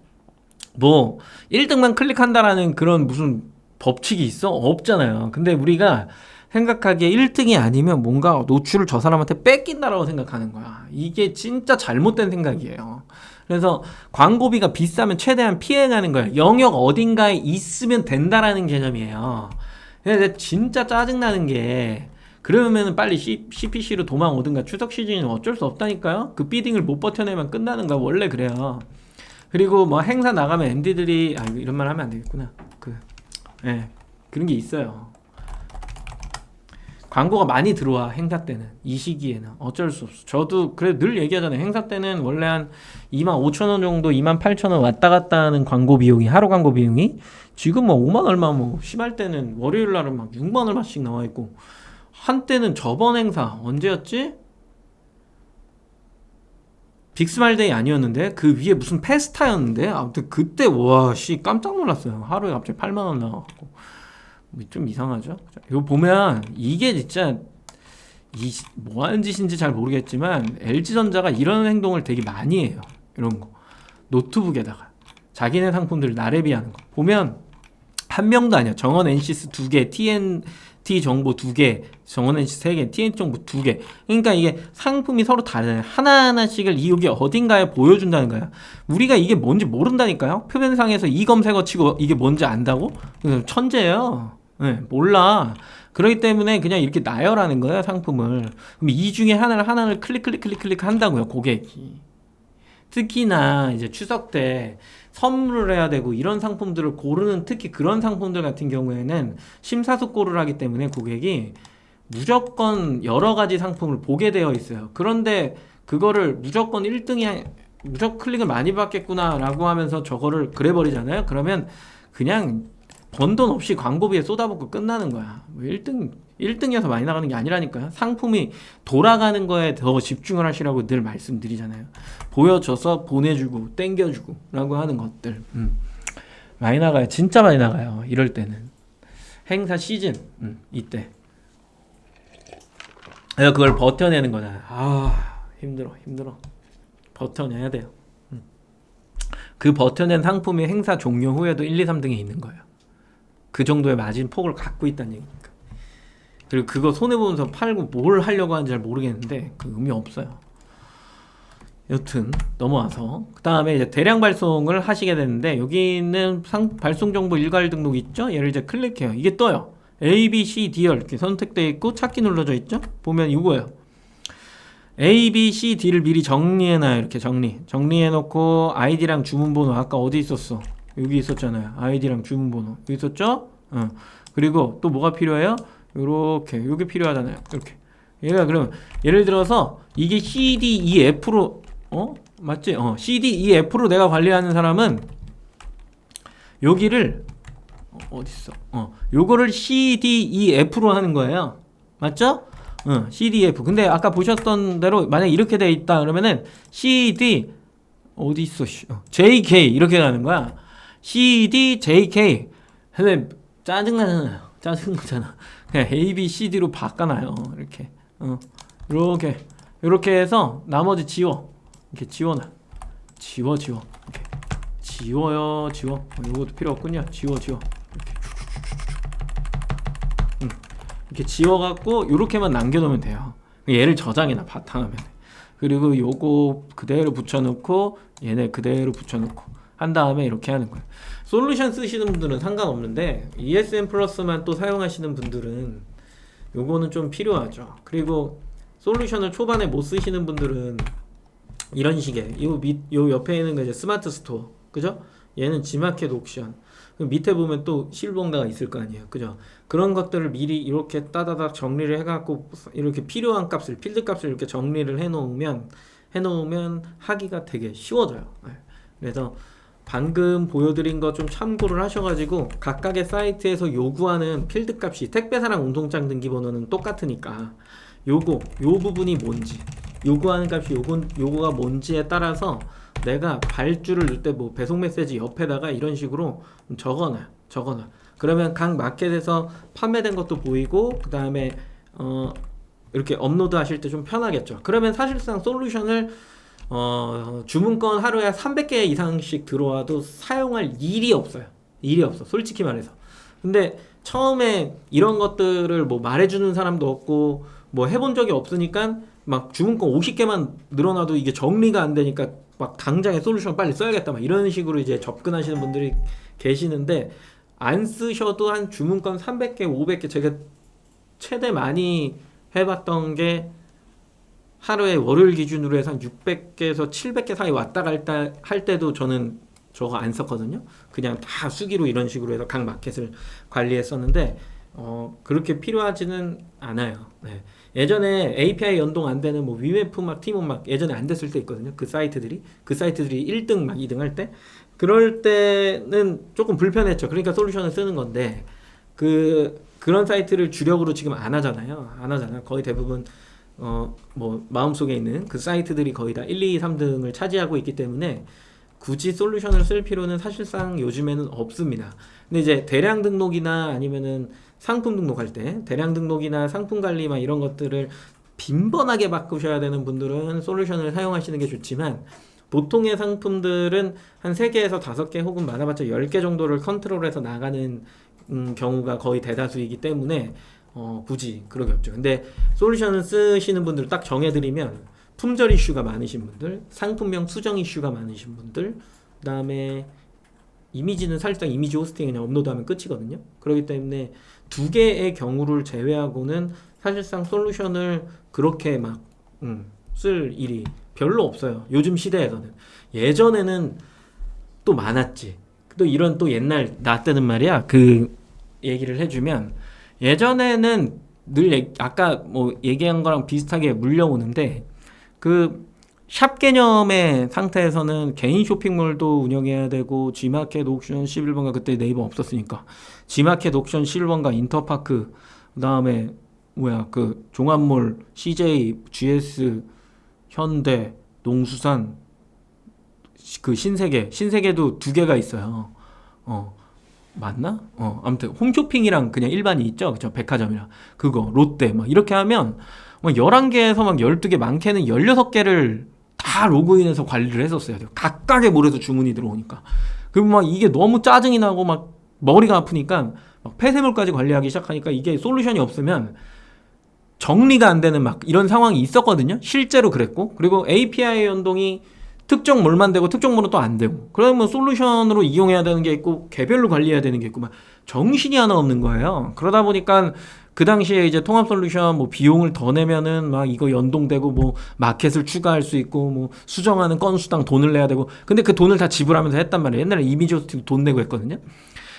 뭐 1등만 클릭한다라는 그런 무슨 법칙이 있어? 없잖아요. 근데 우리가 생각하기에 1등이 아니면 뭔가 노출을 저 사람한테 뺏긴다라고 생각하는 거야. 이게 진짜 잘못된 생각이에요. 그래서 광고비가 비싸면 최대한 피해가는 거예요. 영역 어딘가에 있으면 된다라는 개념이에요. 근데 진짜 짜증나는 게 그러면은 빨리 CPC로 도망 오든가. 추석 시즌은 어쩔 수 없다니까요. 그 비딩을 못 버텨내면 끝나는 거야. 원래 그래요. 그리고 뭐 행사 나가면 MD들이 이런 말 하면 안 되겠구나. 그런 게 있어요. 광고가 많이 들어와. 행사 때는 이 시기에는 어쩔 수 없어. 저도 그래 늘 얘기하잖아요. 행사 때는 원래 한 25,000원 정도 28,000원 왔다 갔다 하는 광고 비용이, 하루 광고 비용이 지금 뭐 5만 얼마, 뭐 심할 때는 월요일 날은 막 6만 얼마씩 나와 있고. 한때는 저번 행사 언제였지? 빅스마일데이 아니었는데 그 위에 무슨 페스타였는데 아무튼 그때 와씨 깜짝 놀랐어요. 하루에 갑자기 8만 원 나와갖고 좀 이상하죠? 이거 보면 이게 진짜 뭐 하는 짓인지 잘 모르겠지만 LG전자가 이런 행동을 되게 많이 해요. 이런 거 노트북에다가 자기네 상품들 나래비하는 거 보면 한 명도 아니야. 정원 NCS 2개, TNT 정보 2개, 정원 NCS 3개, TNT 정보 2개. 그러니까 이게 상품이 서로 다르잖아요. 하나하나씩을 여기 어딘가에 보여준다는 거야. 우리가 이게 뭔지 모른다니까요. 표면상에서 이 검색어 치고 이게 뭔지 안다고? 천재예요. 네, 몰라. 그렇기 때문에 그냥 이렇게 나열하는 거야, 상품을. 그럼 이 중에 하나를 클릭 한다고요, 고객이. 특히나 이제 추석 때 선물을 해야 되고 이런 상품들을 고르는, 특히 그런 상품들 같은 경우에는 심사숙고를 하기 때문에 고객이 무조건 여러 가지 상품을 보게 되어 있어요. 그런데 그거를 무조건 1등이 무조건 클릭을 많이 받겠구나 라고 하면서 저거를 그래 버리잖아요. 그러면 그냥 번 돈 없이 광고비에 쏟아붓고 끝나는 거야. 1등이어서 많이 나가는 게 아니라니까요. 상품이 돌아가는 거에 더 집중을 하시라고 늘 말씀드리잖아요. 보여줘서 보내주고 땡겨주고 라고 하는 것들 많이 나가요. 진짜 많이 나가요. 이럴 때는 행사 시즌 이때 그래서 그걸 버텨내는 거잖아요. 힘들어. 버텨내야 돼요. 그 버텨낸 상품이 행사 종료 후에도 1, 2, 3등에 있는 거예요. 그 정도의 마진 폭을 갖고 있다는 얘기니까. 그리고 그거 손해보면서 팔고 뭘 하려고 하는지 잘 모르겠는데 그 의미 없어요. 여튼 넘어와서 그 다음에 이제 대량 발송을 하시게 되는데 여기는 발송 정보 일괄 등록 있죠? 얘를 이제 클릭해요. 이게 떠요. A, B, C, D열 이렇게 선택되어 있고 찾기 눌러져 있죠? 보면 이거예요. A, B, C, D를 미리 정리해놔요. 이렇게 정리해놓고 아이디랑 주문번호 아까 어디 있었어? 여기 있었잖아요. 아이디랑 주문번호 여기 있었죠? 그리고 또 뭐가 필요해요? 요렇게 요게 필요하잖아요. 이렇게 얘가 그러면 예를 들어서 이게 CDEF로 맞지? CDEF로 내가 관리하는 사람은 여기를 어딨어? 요거를 CDEF로 하는 거예요. 맞죠? CDF. 근데 아까 보셨던 대로 만약 이렇게 돼 있다 그러면은 CD 어디 있어? JK 이렇게 가는 거야. CD JK. 근데 짜증나잖아요. 짜증나잖아. 그냥 A, B, C, D로 바꿔놔요. 이렇게 이렇게 해서 나머지 지워. 이렇게 지워놔. 지워. 이렇게 지워요. 이것도 필요 없군요. 지워. 이렇게 지워갖고 이렇게만 남겨놓으면 돼요. 얘를 저장해놔. 바탕화면에. 그리고 요거 그대로 붙여놓고 얘네 그대로 붙여놓고 한 다음에 이렇게 하는 거예요. 솔루션 쓰시는 분들은 상관없는데 ESM 플러스만 또 사용하시는 분들은 요거는 좀 필요하죠. 그리고 솔루션을 초반에 못 쓰시는 분들은 이런 식의 요 옆에 있는 거 이제 스마트 스토어, 그죠? 얘는 G마켓 옵션. 밑에 보면 또 실버인가가 있을 거 아니에요, 그죠? 그런 것들을 미리 이렇게 따다닥 정리를 해갖고 이렇게 필요한 값을 필드 값을 이렇게 정리를 해놓으면 하기가 되게 쉬워져요. 그래서 방금 보여드린 거 좀 참고를 하셔가지고 각각의 사이트에서 요구하는 필드 값이 택배사랑 운송장 등기번호는 똑같으니까 요 부분이 뭔지 요구하는 값이 요거가 뭔지에 따라서 내가 발주를 넣을 때 뭐 배송 메시지 옆에다가 이런 식으로 적어놔. 그러면 각 마켓에서 판매된 것도 보이고 그 다음에 이렇게 업로드 하실 때 좀 편하겠죠. 그러면 사실상 솔루션을 주문건 하루에 300개 이상씩 들어와도 사용할 일이 없어요. 솔직히 말해서. 근데 처음에 이런 것들을 뭐 말해주는 사람도 없고 뭐 해본 적이 없으니까 막 주문건 50개만 늘어나도 이게 정리가 안 되니까 막 당장에 솔루션 빨리 써야겠다 막 이런 식으로 이제 접근하시는 분들이 계시는데 안 쓰셔도 한 주문건 300개, 500개 제가 최대 많이 해봤던 게 하루에 월요일 기준으로 해서 한 600개에서 700개 사이 왔다 갔다 할 때도 저는 저거 안 썼거든요. 그냥 다 수기로 이런 식으로 해서 각 마켓을 관리했었는데 그렇게 필요하지는 않아요. 네. 예전에 API 연동 안 되는 뭐 위메프 막 티몬 막 예전에 안 됐을 때 있거든요. 그 사이트들이 1등 막 2등 할 때 그럴 때는 조금 불편했죠. 그러니까 솔루션을 쓰는 건데 그런 사이트를 주력으로 지금 안 하잖아요. 거의 대부분 뭐 마음속에 있는 그 사이트들이 거의 다 1, 2, 3등을 차지하고 있기 때문에 굳이 솔루션을 쓸 필요는 사실상 요즘에는 없습니다. 근데 이제 대량 등록이나 아니면은 상품 등록할 때 대량 등록이나 상품 관리 막 이런 것들을 빈번하게 바꾸셔야 되는 분들은 솔루션을 사용하시는 게 좋지만 보통의 상품들은 한 3개에서 5개 혹은 많아봤자 10개 정도를 컨트롤해서 나가는 경우가 거의 대다수이기 때문에 굳이 그러게 없죠. 근데 솔루션을 쓰시는 분들 딱 정해드리면 품절 이슈가 많으신 분들, 상품명 수정 이슈가 많으신 분들, 그 다음에 이미지는 사실상 이미지 호스팅 그냥 업로드하면 끝이거든요. 그렇기 때문에 2개의 경우를 제외하고는 사실상 솔루션을 그렇게 막 쓸 일이 별로 없어요. 요즘 시대에서는. 예전에는 또 많았지. 또 이런 또 옛날 나 때는 말이야. 그 얘기를 해주면 예전에는 늘 아까 뭐 얘기한 거랑 비슷하게 물려오는데 그 샵 개념의 상태에서는 개인 쇼핑몰도 운영해야 되고 G마켓 옥션 11번가 그때 네이버 없었으니까 G마켓 옥션 11번가 인터파크 그다음에 그 종합몰 CJ GS 현대 농수산 그 신세계도 2개가 있어요. 맞나? 아무튼 홈쇼핑이랑 그냥 일반이 있죠. 그쵸? 백화점이랑 그거 롯데 막 이렇게 하면 막 11개에서 막 12개 많게는 16개를 다 로그인해서 관리를 했었어요. 각각의 몰에서 주문이 들어오니까. 그리고 막 이게 너무 짜증이 나고 막 머리가 아프니까 막 폐쇄물까지 관리하기 시작하니까 이게 솔루션이 없으면 정리가 안 되는 막 이런 상황이 있었거든요. 실제로 그랬고. 그리고 API 연동이 특정 몰만 되고 특정 몰은 또 안 되고. 그러면 솔루션으로 이용해야 되는 게 있고 개별로 관리해야 되는 게 있고 막 정신이 하나 없는 거예요. 그러다 보니까 그 당시에 이제 통합 솔루션 뭐 비용을 더 내면은 막 이거 연동되고 뭐 마켓을 추가할 수 있고 뭐 수정하는 건수당 돈을 내야 되고 근데 그 돈을 다 지불하면서 했단 말이에요. 옛날에 이미지 호스팅 돈 내고 했거든요.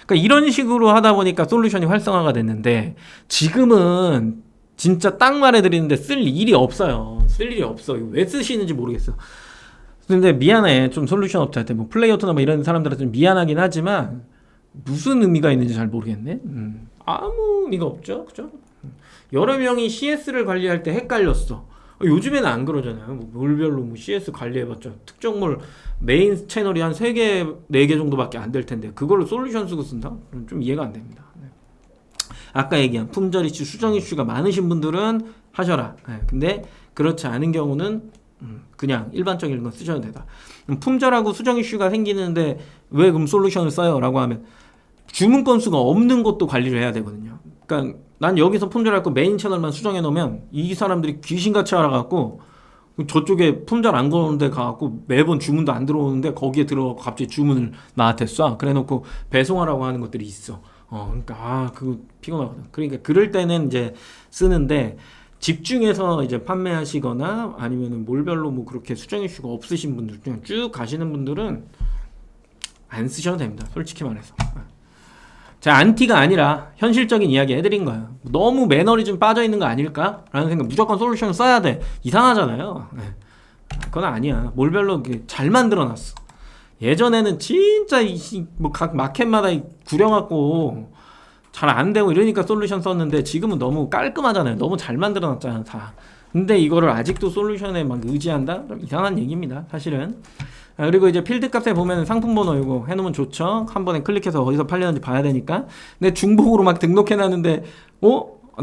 그러니까 이런 식으로 하다 보니까 솔루션이 활성화가 됐는데 지금은 진짜 딱 말해드리는데 쓸 일이 없어요. 쓸 일이 없어. 왜 쓰시는지 모르겠어. 근데 미안해. 좀 솔루션 업체한테 뭐 플레이어토나 뭐 이런 사람들한테 좀 미안하긴 하지만 무슨 의미가 있는지 잘 모르겠네. 아무 의미가 없죠. 그죠? 여러 명이 CS를 관리할 때 헷갈렸어. 요즘에는 안 그러잖아요. 뭐 몰별로 뭐 CS 관리해봤자 특정몰 메인 채널이 한 3개, 4개 정도밖에 안 될 텐데 그걸로 솔루션 쓰고 쓴다? 좀 이해가 안 됩니다. 네. 아까 얘기한 품절 이슈, 수정 이슈가 많으신 분들은 하셔라. 근데 그렇지 않은 경우는 그냥 일반적인 거 쓰셔도 되다. 품절하고 수정 이슈가 생기는데 왜 그럼 솔루션을 써요? 라고 하면 주문 건수가 없는 것도 관리를 해야 되거든요. 그러니까 난 여기서 품절할 거 메인 채널만 수정해 놓으면 이 사람들이 귀신같이 알아갖고 저쪽에 품절 안 거는데 가갖고 매번 주문도 안 들어오는데 거기에 들어가고 갑자기 주문을 나한테 쏴. 그래 놓고 배송하라고 하는 것들이 있어. 그러니까 그거 피곤하거든. 그러니까 그럴 때는 이제 쓰는데 집중해서 이제 판매하시거나 아니면은 몰별로 뭐 그렇게 수정 이슈가 없으신 분들 그냥 쭉 가시는 분들은 안 쓰셔도 됩니다. 솔직히 말해서. 자, 안티가 아니라 현실적인 이야기 해드린 거예요. 너무 매너리즘 빠져있는 거 아닐까? 라는 생각. 무조건 솔루션을 써야 돼. 이상하잖아요. 그건 아니야. 몰별로 잘 만들어놨어. 예전에는 진짜 뭐 각 마켓마다 구려갖고 잘 안 되고 이러니까 솔루션 썼는데 지금은 너무 깔끔하잖아요. 너무 잘 만들어놨잖아 다. 근데 이거를 아직도 솔루션에 막 의지한다? 좀 이상한 얘기입니다. 사실은. 그리고 이제 필드 값에 보면 상품 번호 이거 해놓으면 좋죠. 한 번에 클릭해서 어디서 팔렸는지 봐야 되니까. 근데 중복으로 막 등록해놨는데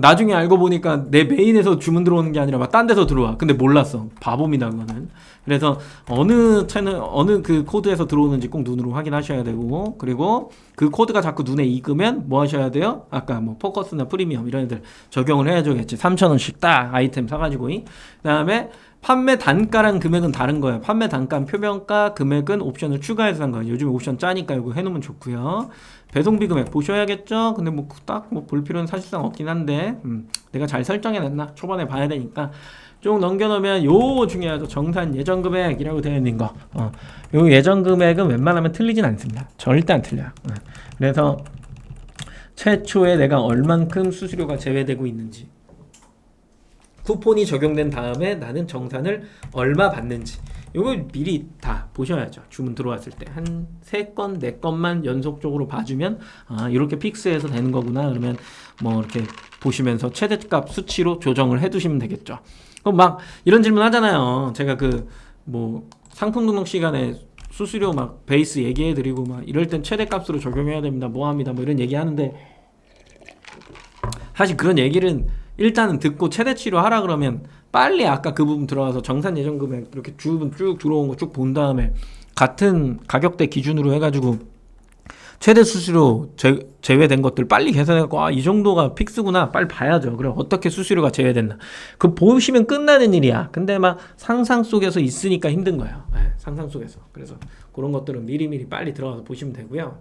나중에 알고 보니까 내 메인에서 주문 들어오는 게 아니라 막 딴 데서 들어와. 근데 몰랐어. 바보입니다 그거는. 그래서 어느 채널 어느 그 코드에서 들어오는지 꼭 눈으로 확인하셔야 되고, 그리고 그 코드가 자꾸 눈에 익으면 뭐 하셔야 돼요? 아까 뭐 포커스나 프리미엄 이런 애들 적용을 해야겠지. 3,000원씩 딱 아이템 사가지고. 그 다음에 판매 단가랑 금액은 다른 거예요. 판매 단가, 표명가, 금액은 옵션을 추가해서 산 거예요. 요즘 옵션 짜니까 이거 해놓으면 좋고요. 배송비 금액 보셔야겠죠. 근데 뭐 딱 뭐 볼 필요는 사실상 없긴 한데 내가 잘 설정해놨나 초반에 봐야 되니까 쭉 넘겨놓으면 요 중요하죠. 정산 예정 금액이라고 되어 있는 거. 요 예정 금액은 웬만하면 틀리진 않습니다. 절대 안 틀려요. 그래서 최초에 내가 얼만큼 수수료가 제외되고 있는지, 쿠폰이 적용된 다음에 나는 정산을 얼마 받는지, 이거 미리 다 보셔야죠. 주문 들어왔을 때 한 3건, 4건만 연속적으로 봐주면 이렇게 픽스해서 되는 거구나. 그러면 뭐 이렇게 보시면서 최대값 수치로 조정을 해두시면 되겠죠. 그럼 막 이런 질문 하잖아요. 제가 그 뭐 상품 등록 시간에 수수료 막 베이스 얘기해드리고 막 이럴 땐 최대값으로 적용해야 됩니다. 뭐합니다. 뭐 이런 얘기하는데 사실 그런 얘기는 일단은 듣고 최대치로 하라 그러면 빨리 아까 그 부분 들어가서 정산 예정 금액 이렇게 쭉 들어온 거 쭉 본 다음에 같은 가격대 기준으로 해가지고 최대 수수료 제외된 것들 빨리 계산해갖고 이 정도가 픽스구나 빨리 봐야죠. 그럼 어떻게 수수료가 제외됐나 그 보시면 끝나는 일이야. 근데 막 상상 속에서 있으니까 힘든 거예요. 상상 속에서. 그래서 그런 것들은 미리미리 빨리 들어가서 보시면 되고요.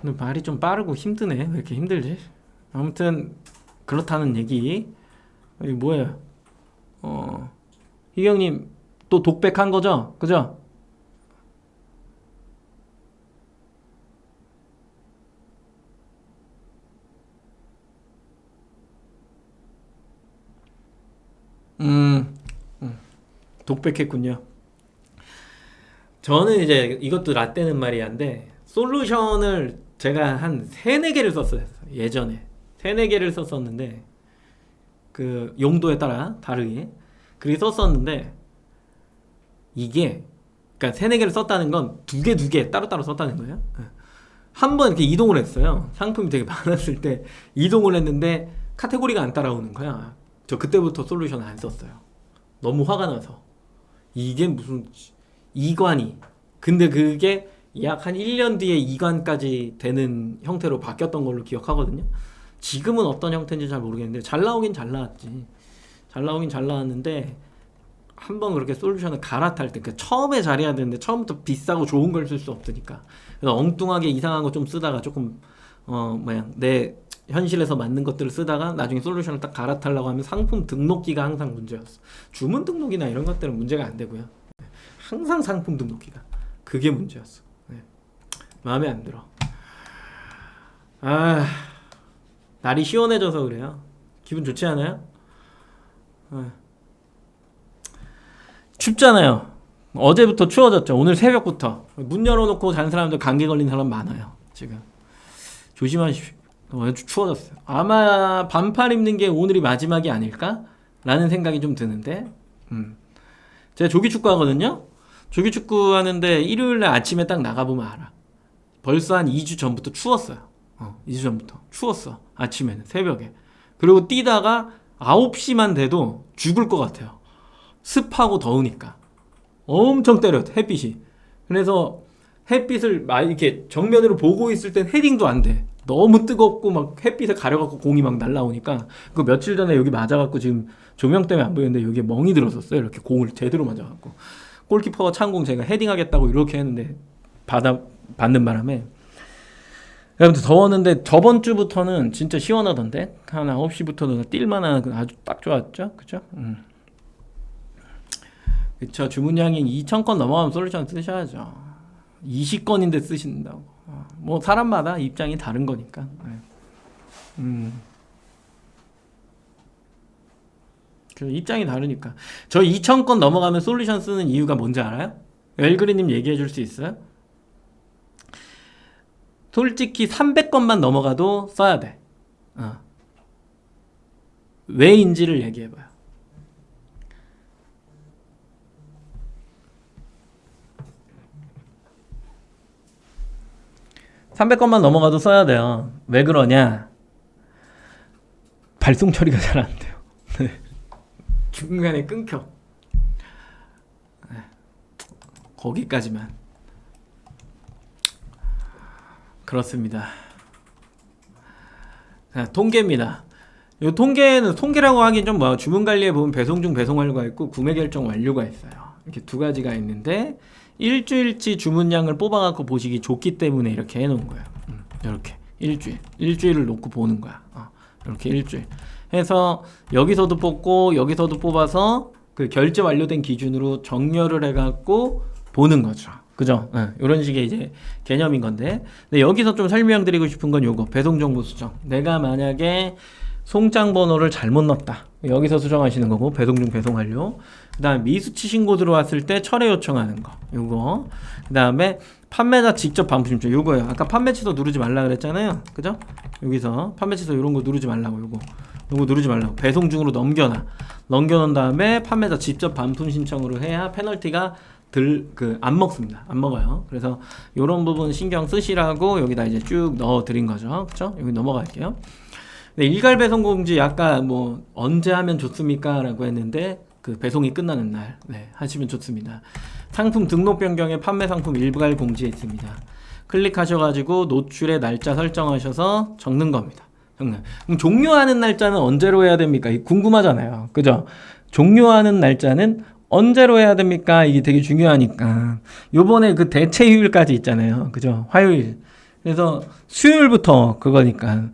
오늘 말이 좀 빠르고 힘드네. 왜 이렇게 힘들지? 아무튼 그렇다는 얘기. 이게 뭐예요? 희경님 또 독백한 거죠? 그죠? 독백했군요. 저는 이제 이것도 라떼는 말이야인데 솔루션을 제가 한 3-4개를 썼어요. 예전에 3-4개를 썼었는데 그 용도에 따라 다르게 그렇게 썼었는데 이게 그러니까 3-4개를 썼다는 건 2개 따로따로 썼다는 거예요. 한 번 이렇게 이동을 했어요. 상품이 되게 많았을 때 이동을 했는데 카테고리가 안 따라오는 거야. 저 그때부터 솔루션 안 썼어요. 너무 화가 나서. 이게 무슨 이관이 근데 그게 약 한 1년 뒤에 이관까지 되는 형태로 바뀌었던 걸로 기억하거든요. 지금은 어떤 형태인지 잘 모르겠는데 잘 나오긴 잘 나왔지. 잘 나오긴 잘 나왔는데 한번 그렇게 솔루션을 갈아탈 때 그러니까 처음에 잘해야 되는데 처음부터 비싸고 좋은 걸 쓸 수 없으니까 그래서 엉뚱하게 이상한 거 좀 쓰다가 조금 내 현실에서 맞는 것들을 쓰다가 나중에 솔루션을 딱 갈아타려고 하면 상품 등록기가 항상 문제였어. 주문 등록이나 이런 것들은 문제가 안 되고요. 항상 상품 등록기가 그게 문제였어. 마음에 안 들어. 날이 시원해져서 그래요. 기분 좋지 않아요? 춥잖아요. 어제부터 추워졌죠. 오늘 새벽부터 문 열어놓고 자는 사람들 감기 걸린 사람 많아요. 지금 조심하십시오. 아주 추워졌어요. 아마 반팔 입는 게 오늘이 마지막이 아닐까? 라는 생각이 좀 드는데 제가 조기축구 하거든요. 조기축구 하는데 일요일날 아침에 딱 나가보면 알아. 벌써 한 2주 전부터 추웠어요. 2주 전부터 추웠어. 아침에는 새벽에. 그리고 뛰다가 9시만 돼도 죽을 것 같아요. 습하고 더우니까 엄청 때려 햇빛이. 그래서 햇빛을 막 이렇게 정면으로 보고 있을 땐 헤딩도 안 돼. 너무 뜨겁고 막 햇빛에 가려갖고 공이 막 날라오니까. 그 며칠 전에 여기 맞아갖고 지금 조명 때문에 안 보이는데 여기에 멍이 들었었어요. 이렇게 공을 제대로 맞아갖고 골키퍼가 찬공 제가 헤딩하겠다고 이렇게 했는데 받는 바람에. 아무튼 더웠는데 저번 주부터는 진짜 시원하던데. 한 9시부터는 뛸만한 아주 딱 좋았죠. 그죠? 그쵸. 주문량이 2,000건 넘어가면 솔루션 쓰셔야죠. 20건인데 쓰신다고. 뭐 사람마다 입장이 다른 거니까. 그 입장이 다르니까. 저 2,000건 넘어가면 솔루션 쓰는 이유가 뭔지 알아요? 엘그리님 얘기해 줄 수 있어요? 솔직히 300건만 넘어가도 써야 돼. 왜인지를 얘기해봐요. (300건만) 넘어가도 써야 돼요. 왜 그러냐? 발송 처리가 잘 안 돼요. 중간에 끊겨. 거기까지만. 그렇습니다. 자, 통계입니다. 이 통계는 통계라고 하긴 좀 뭐 주문 관리에 보면 배송 중 배송 완료가 있고 구매 결정 완료가 있어요. 이렇게 두 가지가 있는데 일주일치 주문량을 뽑아갖고 보시기 좋기 때문에 이렇게 해놓은 거예요. 이렇게 일주일을 놓고 보는 거야. 이렇게 일주일 해서 여기서도 뽑고 여기서도 뽑아서 그 결제 완료된 기준으로 정렬을 해갖고 보는 거죠. 그죠? 이런 식의 이제 개념인 건데, 근데 여기서 좀 설명드리고 싶은 건 요거 배송 정보 수정. 내가 만약에 송장 번호를 잘못 넣었다. 여기서 수정하시는 거고 배송 중 배송 완료. 그다음 미수치 신고 들어왔을 때 철회 요청하는 거. 요거. 그다음에 판매자 직접 반품 신청. 요거예요. 아까 판매 취소 누르지 말라 그랬잖아요. 그죠? 여기서 판매 취소 요런 거 누르지 말라고. 요거 누르지 말라고. 배송 중으로 넘겨놓은 다음에 판매자 직접 반품 신청으로 해야 페널티가 안 먹습니다. 안 먹어요. 그래서 요런 부분 신경 쓰시라고 여기다 이제 쭉 넣어 드린 거죠. 그쵸? 여기 넘어갈게요. 네, 일괄 배송 공지 아까 뭐 언제 하면 좋습니까? 라고 했는데 그 배송이 끝나는 날 하시면 좋습니다. 상품 등록 변경에 판매 상품 일괄 공지에 있습니다. 클릭하셔가지고 노출의 날짜 설정하셔서 적는 겁니다. 그럼 종료하는 날짜는 언제로 해야 됩니까? 궁금하잖아요. 그죠? 종료하는 날짜는 언제로 해야 됩니까? 이게 되게 중요하니까. 요번에 그 대체 휴일까지 있잖아요. 그죠? 화요일. 그래서 수요일부터 그거니까.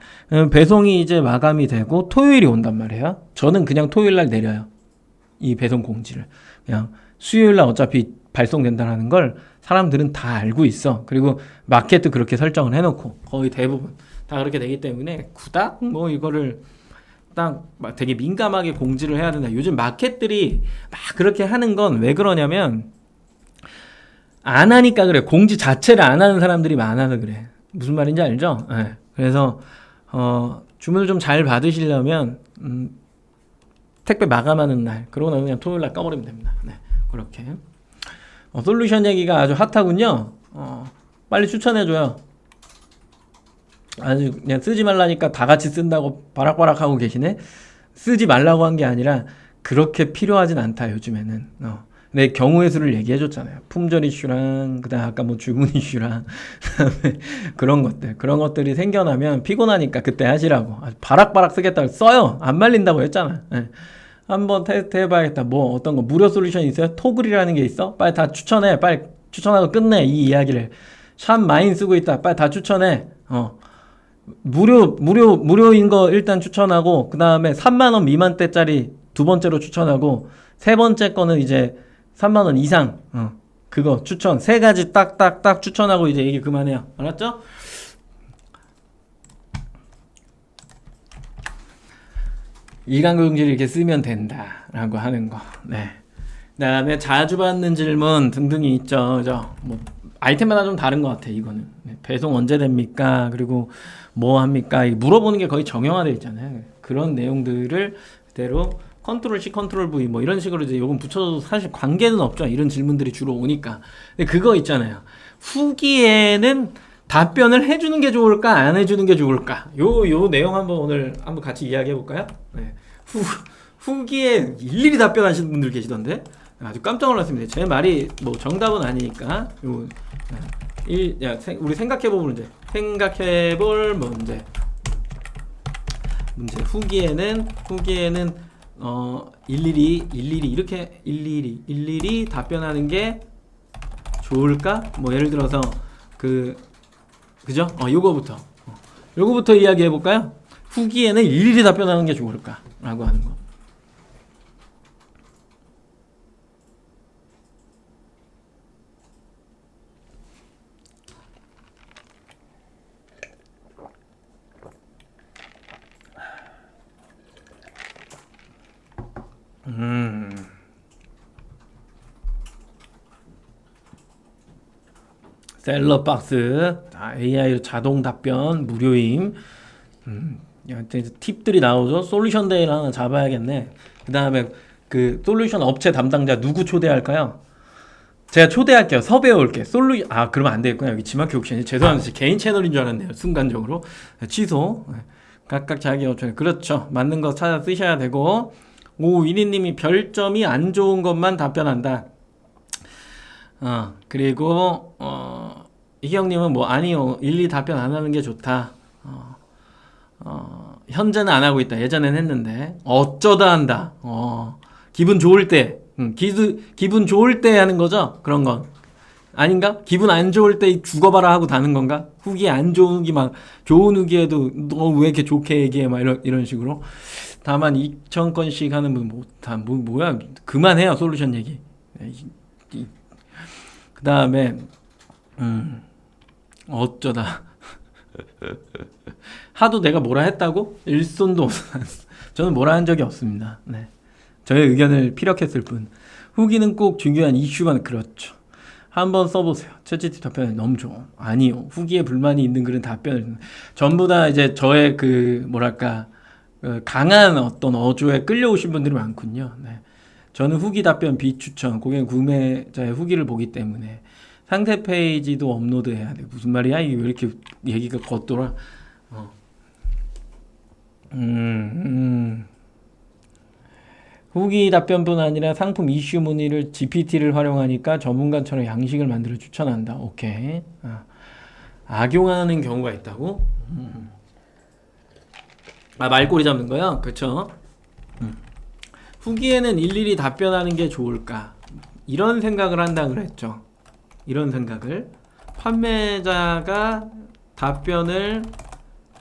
배송이 이제 마감이 되고 토요일이 온단 말이에요. 저는 그냥 토요일날 내려요. 이 배송 공지를. 그냥 수요일날 어차피 발송된다는 걸 사람들은 다 알고 있어. 그리고 마켓도 그렇게 설정을 해놓고 거의 대부분 다 그렇게 되기 때문에 그닥 뭐 이거를 딱 되게 민감하게 공지를 해야 된다. 요즘 마켓들이 막 그렇게 하는 건 왜 그러냐면 안 하니까 그래. 공지 자체를 안 하는 사람들이 많아서 그래. 무슨 말인지 알죠? 네. 그래서 주문을 좀 잘 받으시려면 택배 마감하는 날 그러고 나면 그냥 토요일 날 꺼버리면 됩니다. 네. 그렇게 솔루션 얘기가 아주 핫하군요. 빨리 추천해줘요. 아주 그냥 쓰지 말라니까 다 같이 쓴다고 바락바락 하고 계시네. 쓰지 말라고 한 게 아니라 그렇게 필요하진 않다 요즘에는. 내 경우의 수를 얘기해 줬잖아요. 품절 이슈랑 그다음 아까 뭐 주문 이슈랑 그다음에 그런 것들이 생겨나면 피곤하니까 그때 하시라고. 아주 바락바락 쓰겠다고 써요. 안 말린다고 했잖아. 네. 한번 테스트 해봐야겠다. 뭐 어떤 거 무료 솔루션 있어요? 토글이라는 게 있어? 빨리 다 추천해. 빨리 추천하고 끝내 이 이야기를. 샵 마인 쓰고 있다. 빨리 다 추천해. 무료인 거 일단 추천하고, 그 다음에 3만원 미만대짜리 두 번째로 추천하고, 세 번째 거는 이제 3만원 이상, 그거 추천. 세 가지 딱딱딱 추천하고 이제 얘기 그만해요. 알았죠? 일간고용지를 이렇게 쓰면 된다라고 하는 거. 네. 그 다음에 자주 받는 질문 등등이 있죠. 그죠? 뭐, 아이템마다 좀 다른 것 같아, 이거는. 네. 배송 언제 됩니까? 그리고 뭐 합니까? 물어보는 게 거의 정형화되어 있잖아요. 그런 내용들을 그대로 컨트롤 C, 컨트롤 V 뭐 이런 식으로 이제 요금 붙여도 사실 관계는 없죠. 이런 질문들이 주로 오니까. 근데 그거 있잖아요. 후기에는 답변을 해주는 게 좋을까 안 해주는 게 좋을까? 요 내용 한번 오늘 한번 같이 이야기해 볼까요? 네. 후기에 일일이 답변하시는 분들 계시던데 아주 깜짝 놀랐습니다. 제 말이 뭐 정답은 아니니까 우리 생각해볼 문제, 생각해볼 문제. 후기에는 일일이 답변하는 게 좋을까? 뭐 예를 들어서 그죠? 요거부터 이야기해 볼까요? 후기에는 일일이 답변하는 게 좋을까? 라고 하는 거. 셀러박스 AI 자동 답변 무료임. 팁들이 나오죠. 솔루션 데이를 하나 잡아야겠네. 그 다음에 그 솔루션 업체 담당자 누구 초대할까요? 제가 초대할게요. 섭외해 올게. 그러면 안 되겠구나. 여기 지마키 옥션이 죄송합니다. 개인 채널인 줄 알았네요. 순간적으로 취소. 각각 자기 업체. 그렇죠. 맞는 거 찾아 쓰셔야 되고. 이니님이 별점이 안 좋은 것만 답변한다. 그리고 이경님은 뭐 아니요, 일일이 답변 안 하는 게 좋다. 현재는 안 하고 있다. 예전엔 했는데 어쩌다 한다. 기분 좋을 때, 기분 좋을 때 하는 거죠. 그런 건 아닌가? 기분 안 좋을 때 죽어봐라 하고 다는 건가? 후기 안 좋은 후기 막 좋은 후기에도 너 왜 이렇게 좋게 얘기해 막 이런 식으로. 다만 2,000건씩 하는 분 뭐야? 그만해요. 솔루션 얘기. 그 다음에 어쩌다 하도 내가 뭐라 했다고? 일손도 없어. 저는 뭐라 한 적이 없습니다. 네. 저의 의견을 피력했을 뿐. 후기는 꼭 중요한 이슈만. 그렇죠. 한번 써보세요. 챗GPT 답변이 너무 좋아. 아니요. 후기에 불만이 있는 글은 답변을 전부 다 이제 저의 강한 어떤 어조에 끌려오신 분들이 많군요. 네. 저는 후기 답변 비추천, 고객 구매자의 후기를 보기 때문에 상세 페이지도 업로드해야 돼. 무슨 말이야? 이게 왜 이렇게 얘기가 겉돌아? 후기 답변뿐 아니라 상품 이슈 문의를 GPT를 활용하니까 전문가처럼 양식을 만들어 추천한다. 오케이. 악용하는 경우가 있다고? 말꼬리 잡는 거요? 그쵸? 후기에는 일일이 답변하는 게 좋을까? 이런 생각을 한다 그랬죠. 이런 생각을. 판매자가 답변을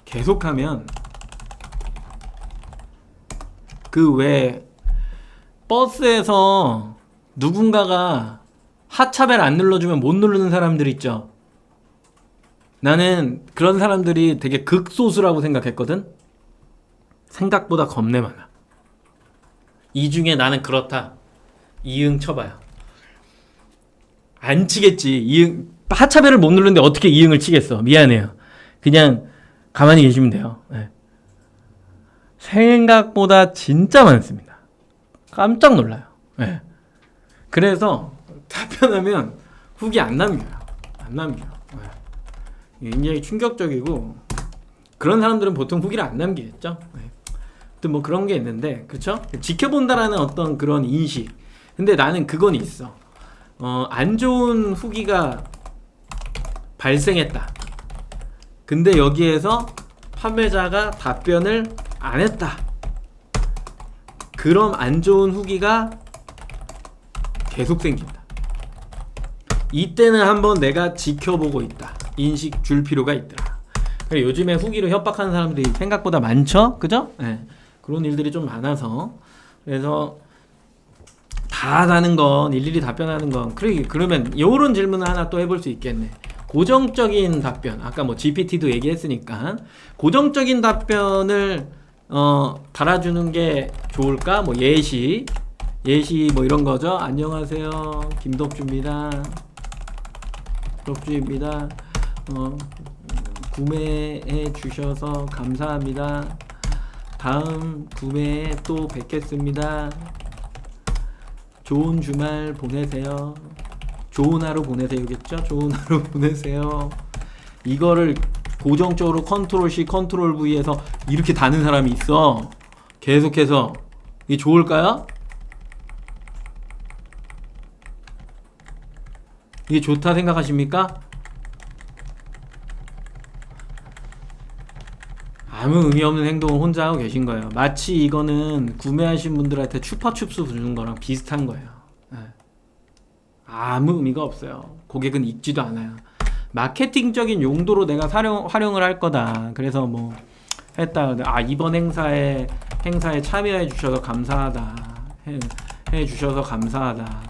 계속하면 그 왜 버스에서 누군가가 하차벨 안 눌러주면 못 누르는 사람들 있죠. 나는 그런 사람들이 되게 극소수라고 생각했거든. 생각보다 겁내 많아. 이 중에 나는 그렇다. 이응 쳐봐요. 안 치겠지. 이응, 하차벨을 못 누르는데 어떻게 이응을 치겠어. 미안해요. 그냥 가만히 계시면 돼요. 네. 생각보다 진짜 많습니다. 깜짝 놀라요. 네. 그래서 답변하면 후기 안 남겨요. 네. 굉장히 충격적이고 그런 사람들은 보통 후기를 안 남기겠죠. 네. 뭐 그런 게 있는데, 그렇죠? 지켜본다라는 어떤 그런 인식. 근데 나는 그건 있어. 안 좋은 후기가 발생했다. 근데 여기에서 판매자가 답변을 안 했다. 그럼 안 좋은 후기가 계속 생긴다. 이때는 한번 내가 지켜보고 있다. 인식 줄 필요가 있더라. 요즘에 후기로 협박하는 사람들이 생각보다 많죠? 그죠? 네. 그런 일들이 좀 많아서. 그래서 다 하는 건, 일일이 답변하는 건, 그러면 이런 질문을 하나 또 해볼 수 있겠네. 고정적인 답변, 아까 뭐 GPT도 얘기했으니까 고정적인 답변을 달아주는 게 좋을까? 뭐 예시 뭐 이런 거죠. 안녕하세요, 김덕주입니다. 구매해 주셔서 감사합니다. 다음 구매에 또 뵙겠습니다. 좋은 주말 보내세요. 좋은 하루 보내세요겠죠? 좋은 하루 보내세요. 이거를 고정적으로 컨트롤 C, 컨트롤 V에서 이렇게 다는 사람이 있어. 계속해서. 이게 좋을까요? 이게 좋다 생각하십니까? 아무 의미 없는 행동을 혼자 하고 계신 거예요. 마치 이거는 구매하신 분들한테 추파춥스 주는 거랑 비슷한 거예요. 네. 아무 의미가 없어요. 고객은 읽지도 않아요. 마케팅적인 용도로 내가 활용을 할 거다. 그래서 뭐 했다. 아, 이번 행사에 참여해 주셔서 감사하다. 해 주셔서 감사하다.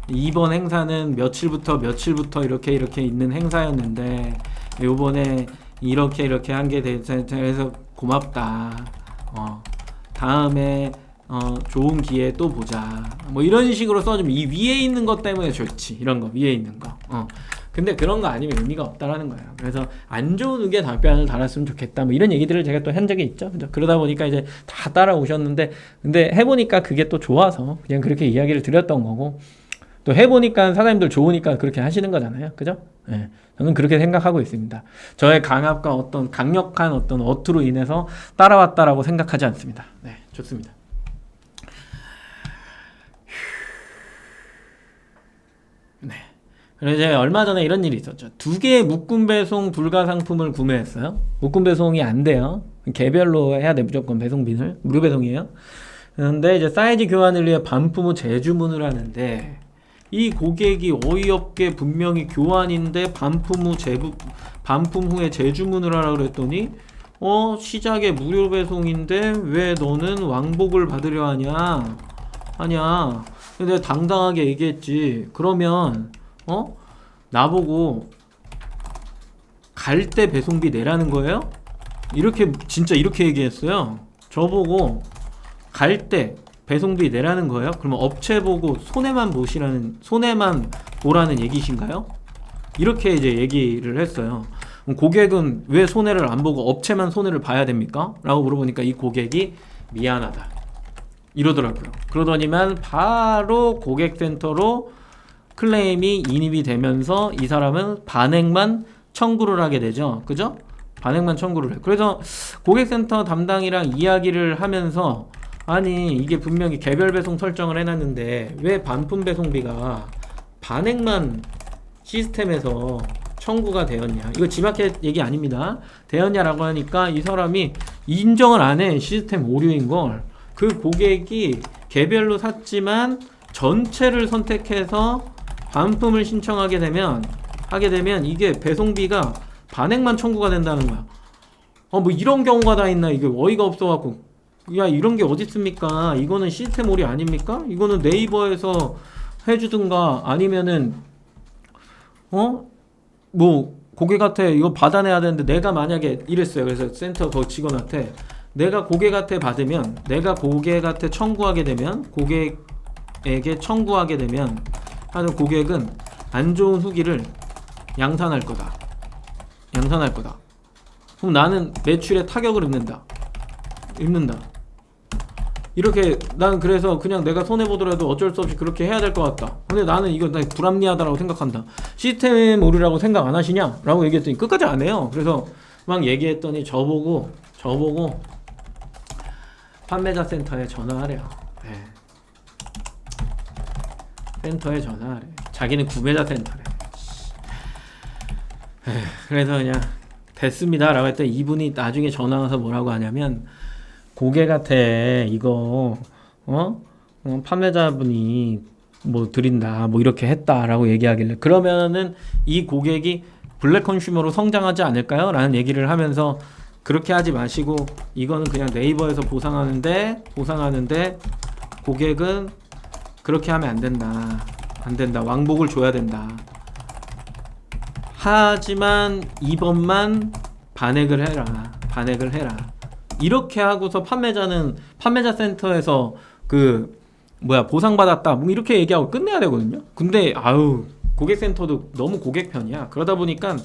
이번 행사는 며칠부터 이렇게 있는 행사였는데 요번에 이렇게 한 게 돼서 고맙다. 다음에 좋은 기회에 또 보자. 뭐 이런 식으로 써주면 이 위에 있는 것 때문에 좋지. 이런 거 위에 있는 거. 근데 그런 거 아니면 의미가 없다라는 거예요. 그래서 안 좋은 의견 답변을 달았으면 좋겠다. 뭐 이런 얘기들을 제가 또 한 적이 있죠. 그러다 보니까 이제 다 따라오셨는데, 근데 해보니까 그게 또 좋아서 그냥 그렇게 이야기를 드렸던 거고, 또 해보니까 사장님들 좋으니까 그렇게 하시는 거잖아요. 그죠? 네, 저는 그렇게 생각하고 있습니다. 저의 강압과 어떤 강력한 어떤 어투로 인해서 따라왔다라고 생각하지 않습니다. 네, 좋습니다. 네. 그래서 이제 얼마 전에 이런 일이 있었죠. 2개의 묶음 배송 불가 상품을 구매했어요. 묶음 배송이 안 돼요. 개별로 해야 돼, 무조건 배송비를. 무료 배송이에요. 그런데 이제 사이즈 교환을 위해 반품 후 재주문을 하는데, 이 고객이 어이없게 분명히 교환인데 반품 후에 재주문을 하라 그랬더니 시작에 무료 배송인데 왜 너는 왕복을 받으려 하냐. 근데 당당하게 얘기했지. 그러면 나보고 갈 때 배송비 내라는 거예요? 진짜 이렇게 얘기했어요. 저보고 갈 때 배송비 내라는 거예요? 그러면 업체 보고 손해만 보라는 얘기신가요? 이렇게 이제 얘기를 했어요. 고객은 왜 손해를 안 보고 업체만 손해를 봐야 됩니까? 라고 물어보니까 이 고객이 미안하다 이러더라고요. 그러더니만 바로 고객센터로 클레임이 인입이 되면서 이 사람은 반액만 청구를 하게 되죠. 그죠? 반액만 청구를 해요. 그래서 고객센터 담당이랑 이야기를 하면서, 아니 이게 분명히 개별 배송 설정을 해놨는데 왜 반품 배송비가 반액만 시스템에서 청구가 되었냐, 이거 지마켓 얘기 아닙니다, 되었냐라고 하니까 이 사람이 인정을 안 해. 시스템 오류인 걸. 그 고객이 개별로 샀지만 전체를 선택해서 반품을 신청하게 되면 이게 배송비가 반액만 청구가 된다는 거야. 뭐 이런 경우가 다 있나. 이게 어이가 없어갖고, 야 이런 게 어디 있습니까? 이거는 시스템 오류 아닙니까? 이거는 네이버에서 해주든가 아니면은 뭐 고객한테 이거 받아내야 되는데, 내가 만약에 이랬어요. 그래서 센터 그 직원한테 내가 고객한테 청구하게 되면 하는 고객은 안 좋은 후기를 양산할 거다. 그럼 나는 매출에 타격을 입는다. 이렇게 나는 그래서 그냥 내가 손해보더라도 어쩔 수 없이 그렇게 해야 될 것 같다. 근데 나는 이거 불합리하다라고 생각한다. 시스템 오류라고 생각 안 하시냐? 라고 얘기했더니 끝까지 안 해요. 그래서 막 얘기했더니 저보고 판매자 센터에 전화하래요. 네. 센터에 전화하래. 자기는 구매자 센터래. 그래서 그냥 됐습니다 라고 했더니 이분이 나중에 전화 와서 뭐라고 하냐면, 고객한테 이거 판매자분이 뭐 드린다 뭐 이렇게 했다라고 얘기하길래, 그러면은 이 고객이 블랙 컨슈머로 성장하지 않을까요? 라는 얘기를 하면서, 그렇게 하지 마시고 이거는 그냥 네이버에서 보상하는데 고객은 그렇게 하면 안 된다. 왕복을 줘야 된다. 하지만 이번만 반액을 해라. 이렇게 하고서 판매자 센터에서 보상받았다 뭐 이렇게 얘기하고 끝내야 되거든요. 근데 고객센터도 너무 고객 편이야. 그러다 보니까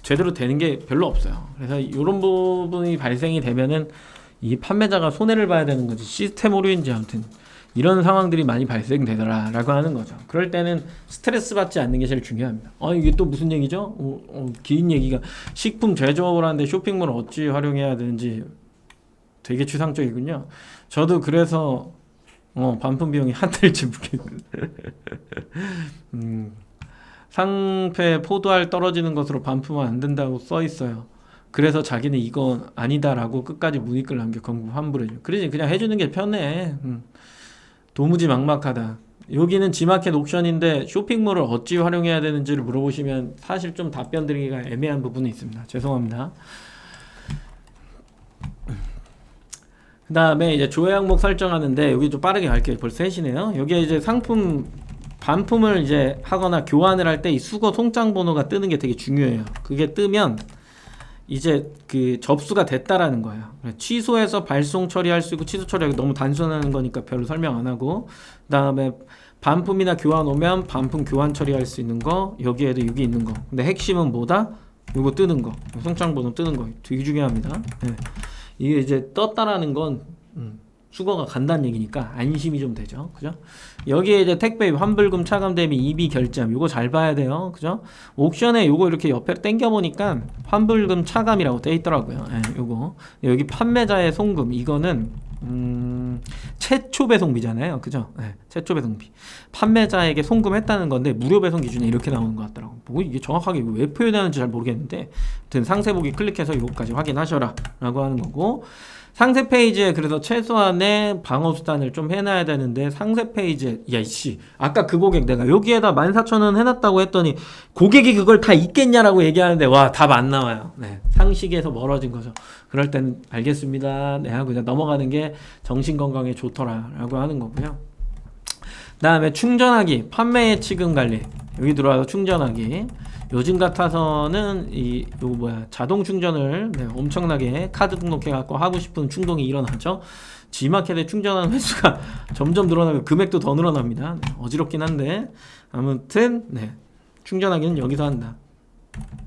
제대로 되는 게 별로 없어요. 그래서 이런 부분이 발생이 되면은 이 판매자가 손해를 봐야 되는 거지, 시스템 오류인지 아무튼 이런 상황들이 많이 발생되더라라고 하는 거죠. 그럴 때는 스트레스 받지 않는 게 제일 중요합니다. 이게 또 무슨 얘기죠? 긴 얘기가 식품 제조업을 하는데 쇼핑몰을 어찌 활용해야 되는지 되게 추상적이군요. 저도 그래서 반품 비용이 한 달쯤 상패 포도알 떨어지는 것으로 반품은 안 된다고 써 있어요. 그래서 자기는 이건 아니다라고 끝까지 문의글 남겨 환불해줘. 그러지 그냥 해주는 게 편해. 도무지 막막하다. 여기는 지마켓 옥션인데 쇼핑몰을 어찌 활용해야 되는지를 물어보시면 사실 좀 답변 드리기가 애매한 부분이 있습니다. 죄송합니다. 그 다음에 이제 조회 항목 설정하는데 여기 좀 빠르게 갈게요. 벌써 3시네요. 여기에 이제 상품 반품을 이제 하거나 교환을 할 때 이 수거 송장 번호가 뜨는 게 되게 중요해요. 그게 뜨면 이제 그 접수가 됐다라는 거예요. 취소해서 발송 처리할 수 있고 취소 처리하기 너무 단순한 거니까 별로 설명 안 하고, 그 다음에 반품이나 교환 오면 반품 교환 처리할 수 있는 거, 여기에도 여기 있는 거. 근데 핵심은 뭐다? 요거 뜨는 거, 송장 번호 뜨는 거 되게 중요합니다. 네. 이게 이제 떴다라는 건 수거가 간다는 얘기니까 안심이 좀 되죠. 그죠? 여기에 이제 택배 환불금 차감 대비 이비 결제함 요거 잘 봐야 돼요. 그죠? 옥션에 요거 이렇게 옆에 당겨 보니까 환불금 차감이라고 돼 있더라고요. 요거 여기 판매자의 송금 이거는 최초 배송비잖아요. 그죠? 최초 배송비. 판매자에게 송금했다는 건데 무료 배송 기준에 이렇게 나오는 것 같더라고. 뭐 이게 정확하게 왜 표현하는지 잘 모르겠는데, 아무튼 상세 보기 클릭해서 요거까지 확인하셔라 라고 하는 거고, 상세 페이지에 그래서 최소한의 방어수단을 좀 해놔야 되는데, 상세 페이지에 야이씨 아까 그 고객 내가 여기에다 14,000원 해놨다고 했더니 고객이 그걸 다 있겠냐라고 얘기하는데 와 답 안 나와요. 상식에서 멀어진 거죠. 그럴 때는 알겠습니다 하고 그냥 넘어가는 게 정신건강에 좋더라 라고 하는 거고요. 그 다음에 충전하기 판매 예치금 관리, 여기 들어와서 충전하기. 요즘 같아서는 자동 충전을 엄청나게 카드 등록해 갖고 하고 싶은 충동이 일어나죠. G마켓에 충전하는 횟수가 점점 늘어나고 금액도 더 늘어납니다. 어지럽긴 한데 아무튼 충전하기는 여기서 한다.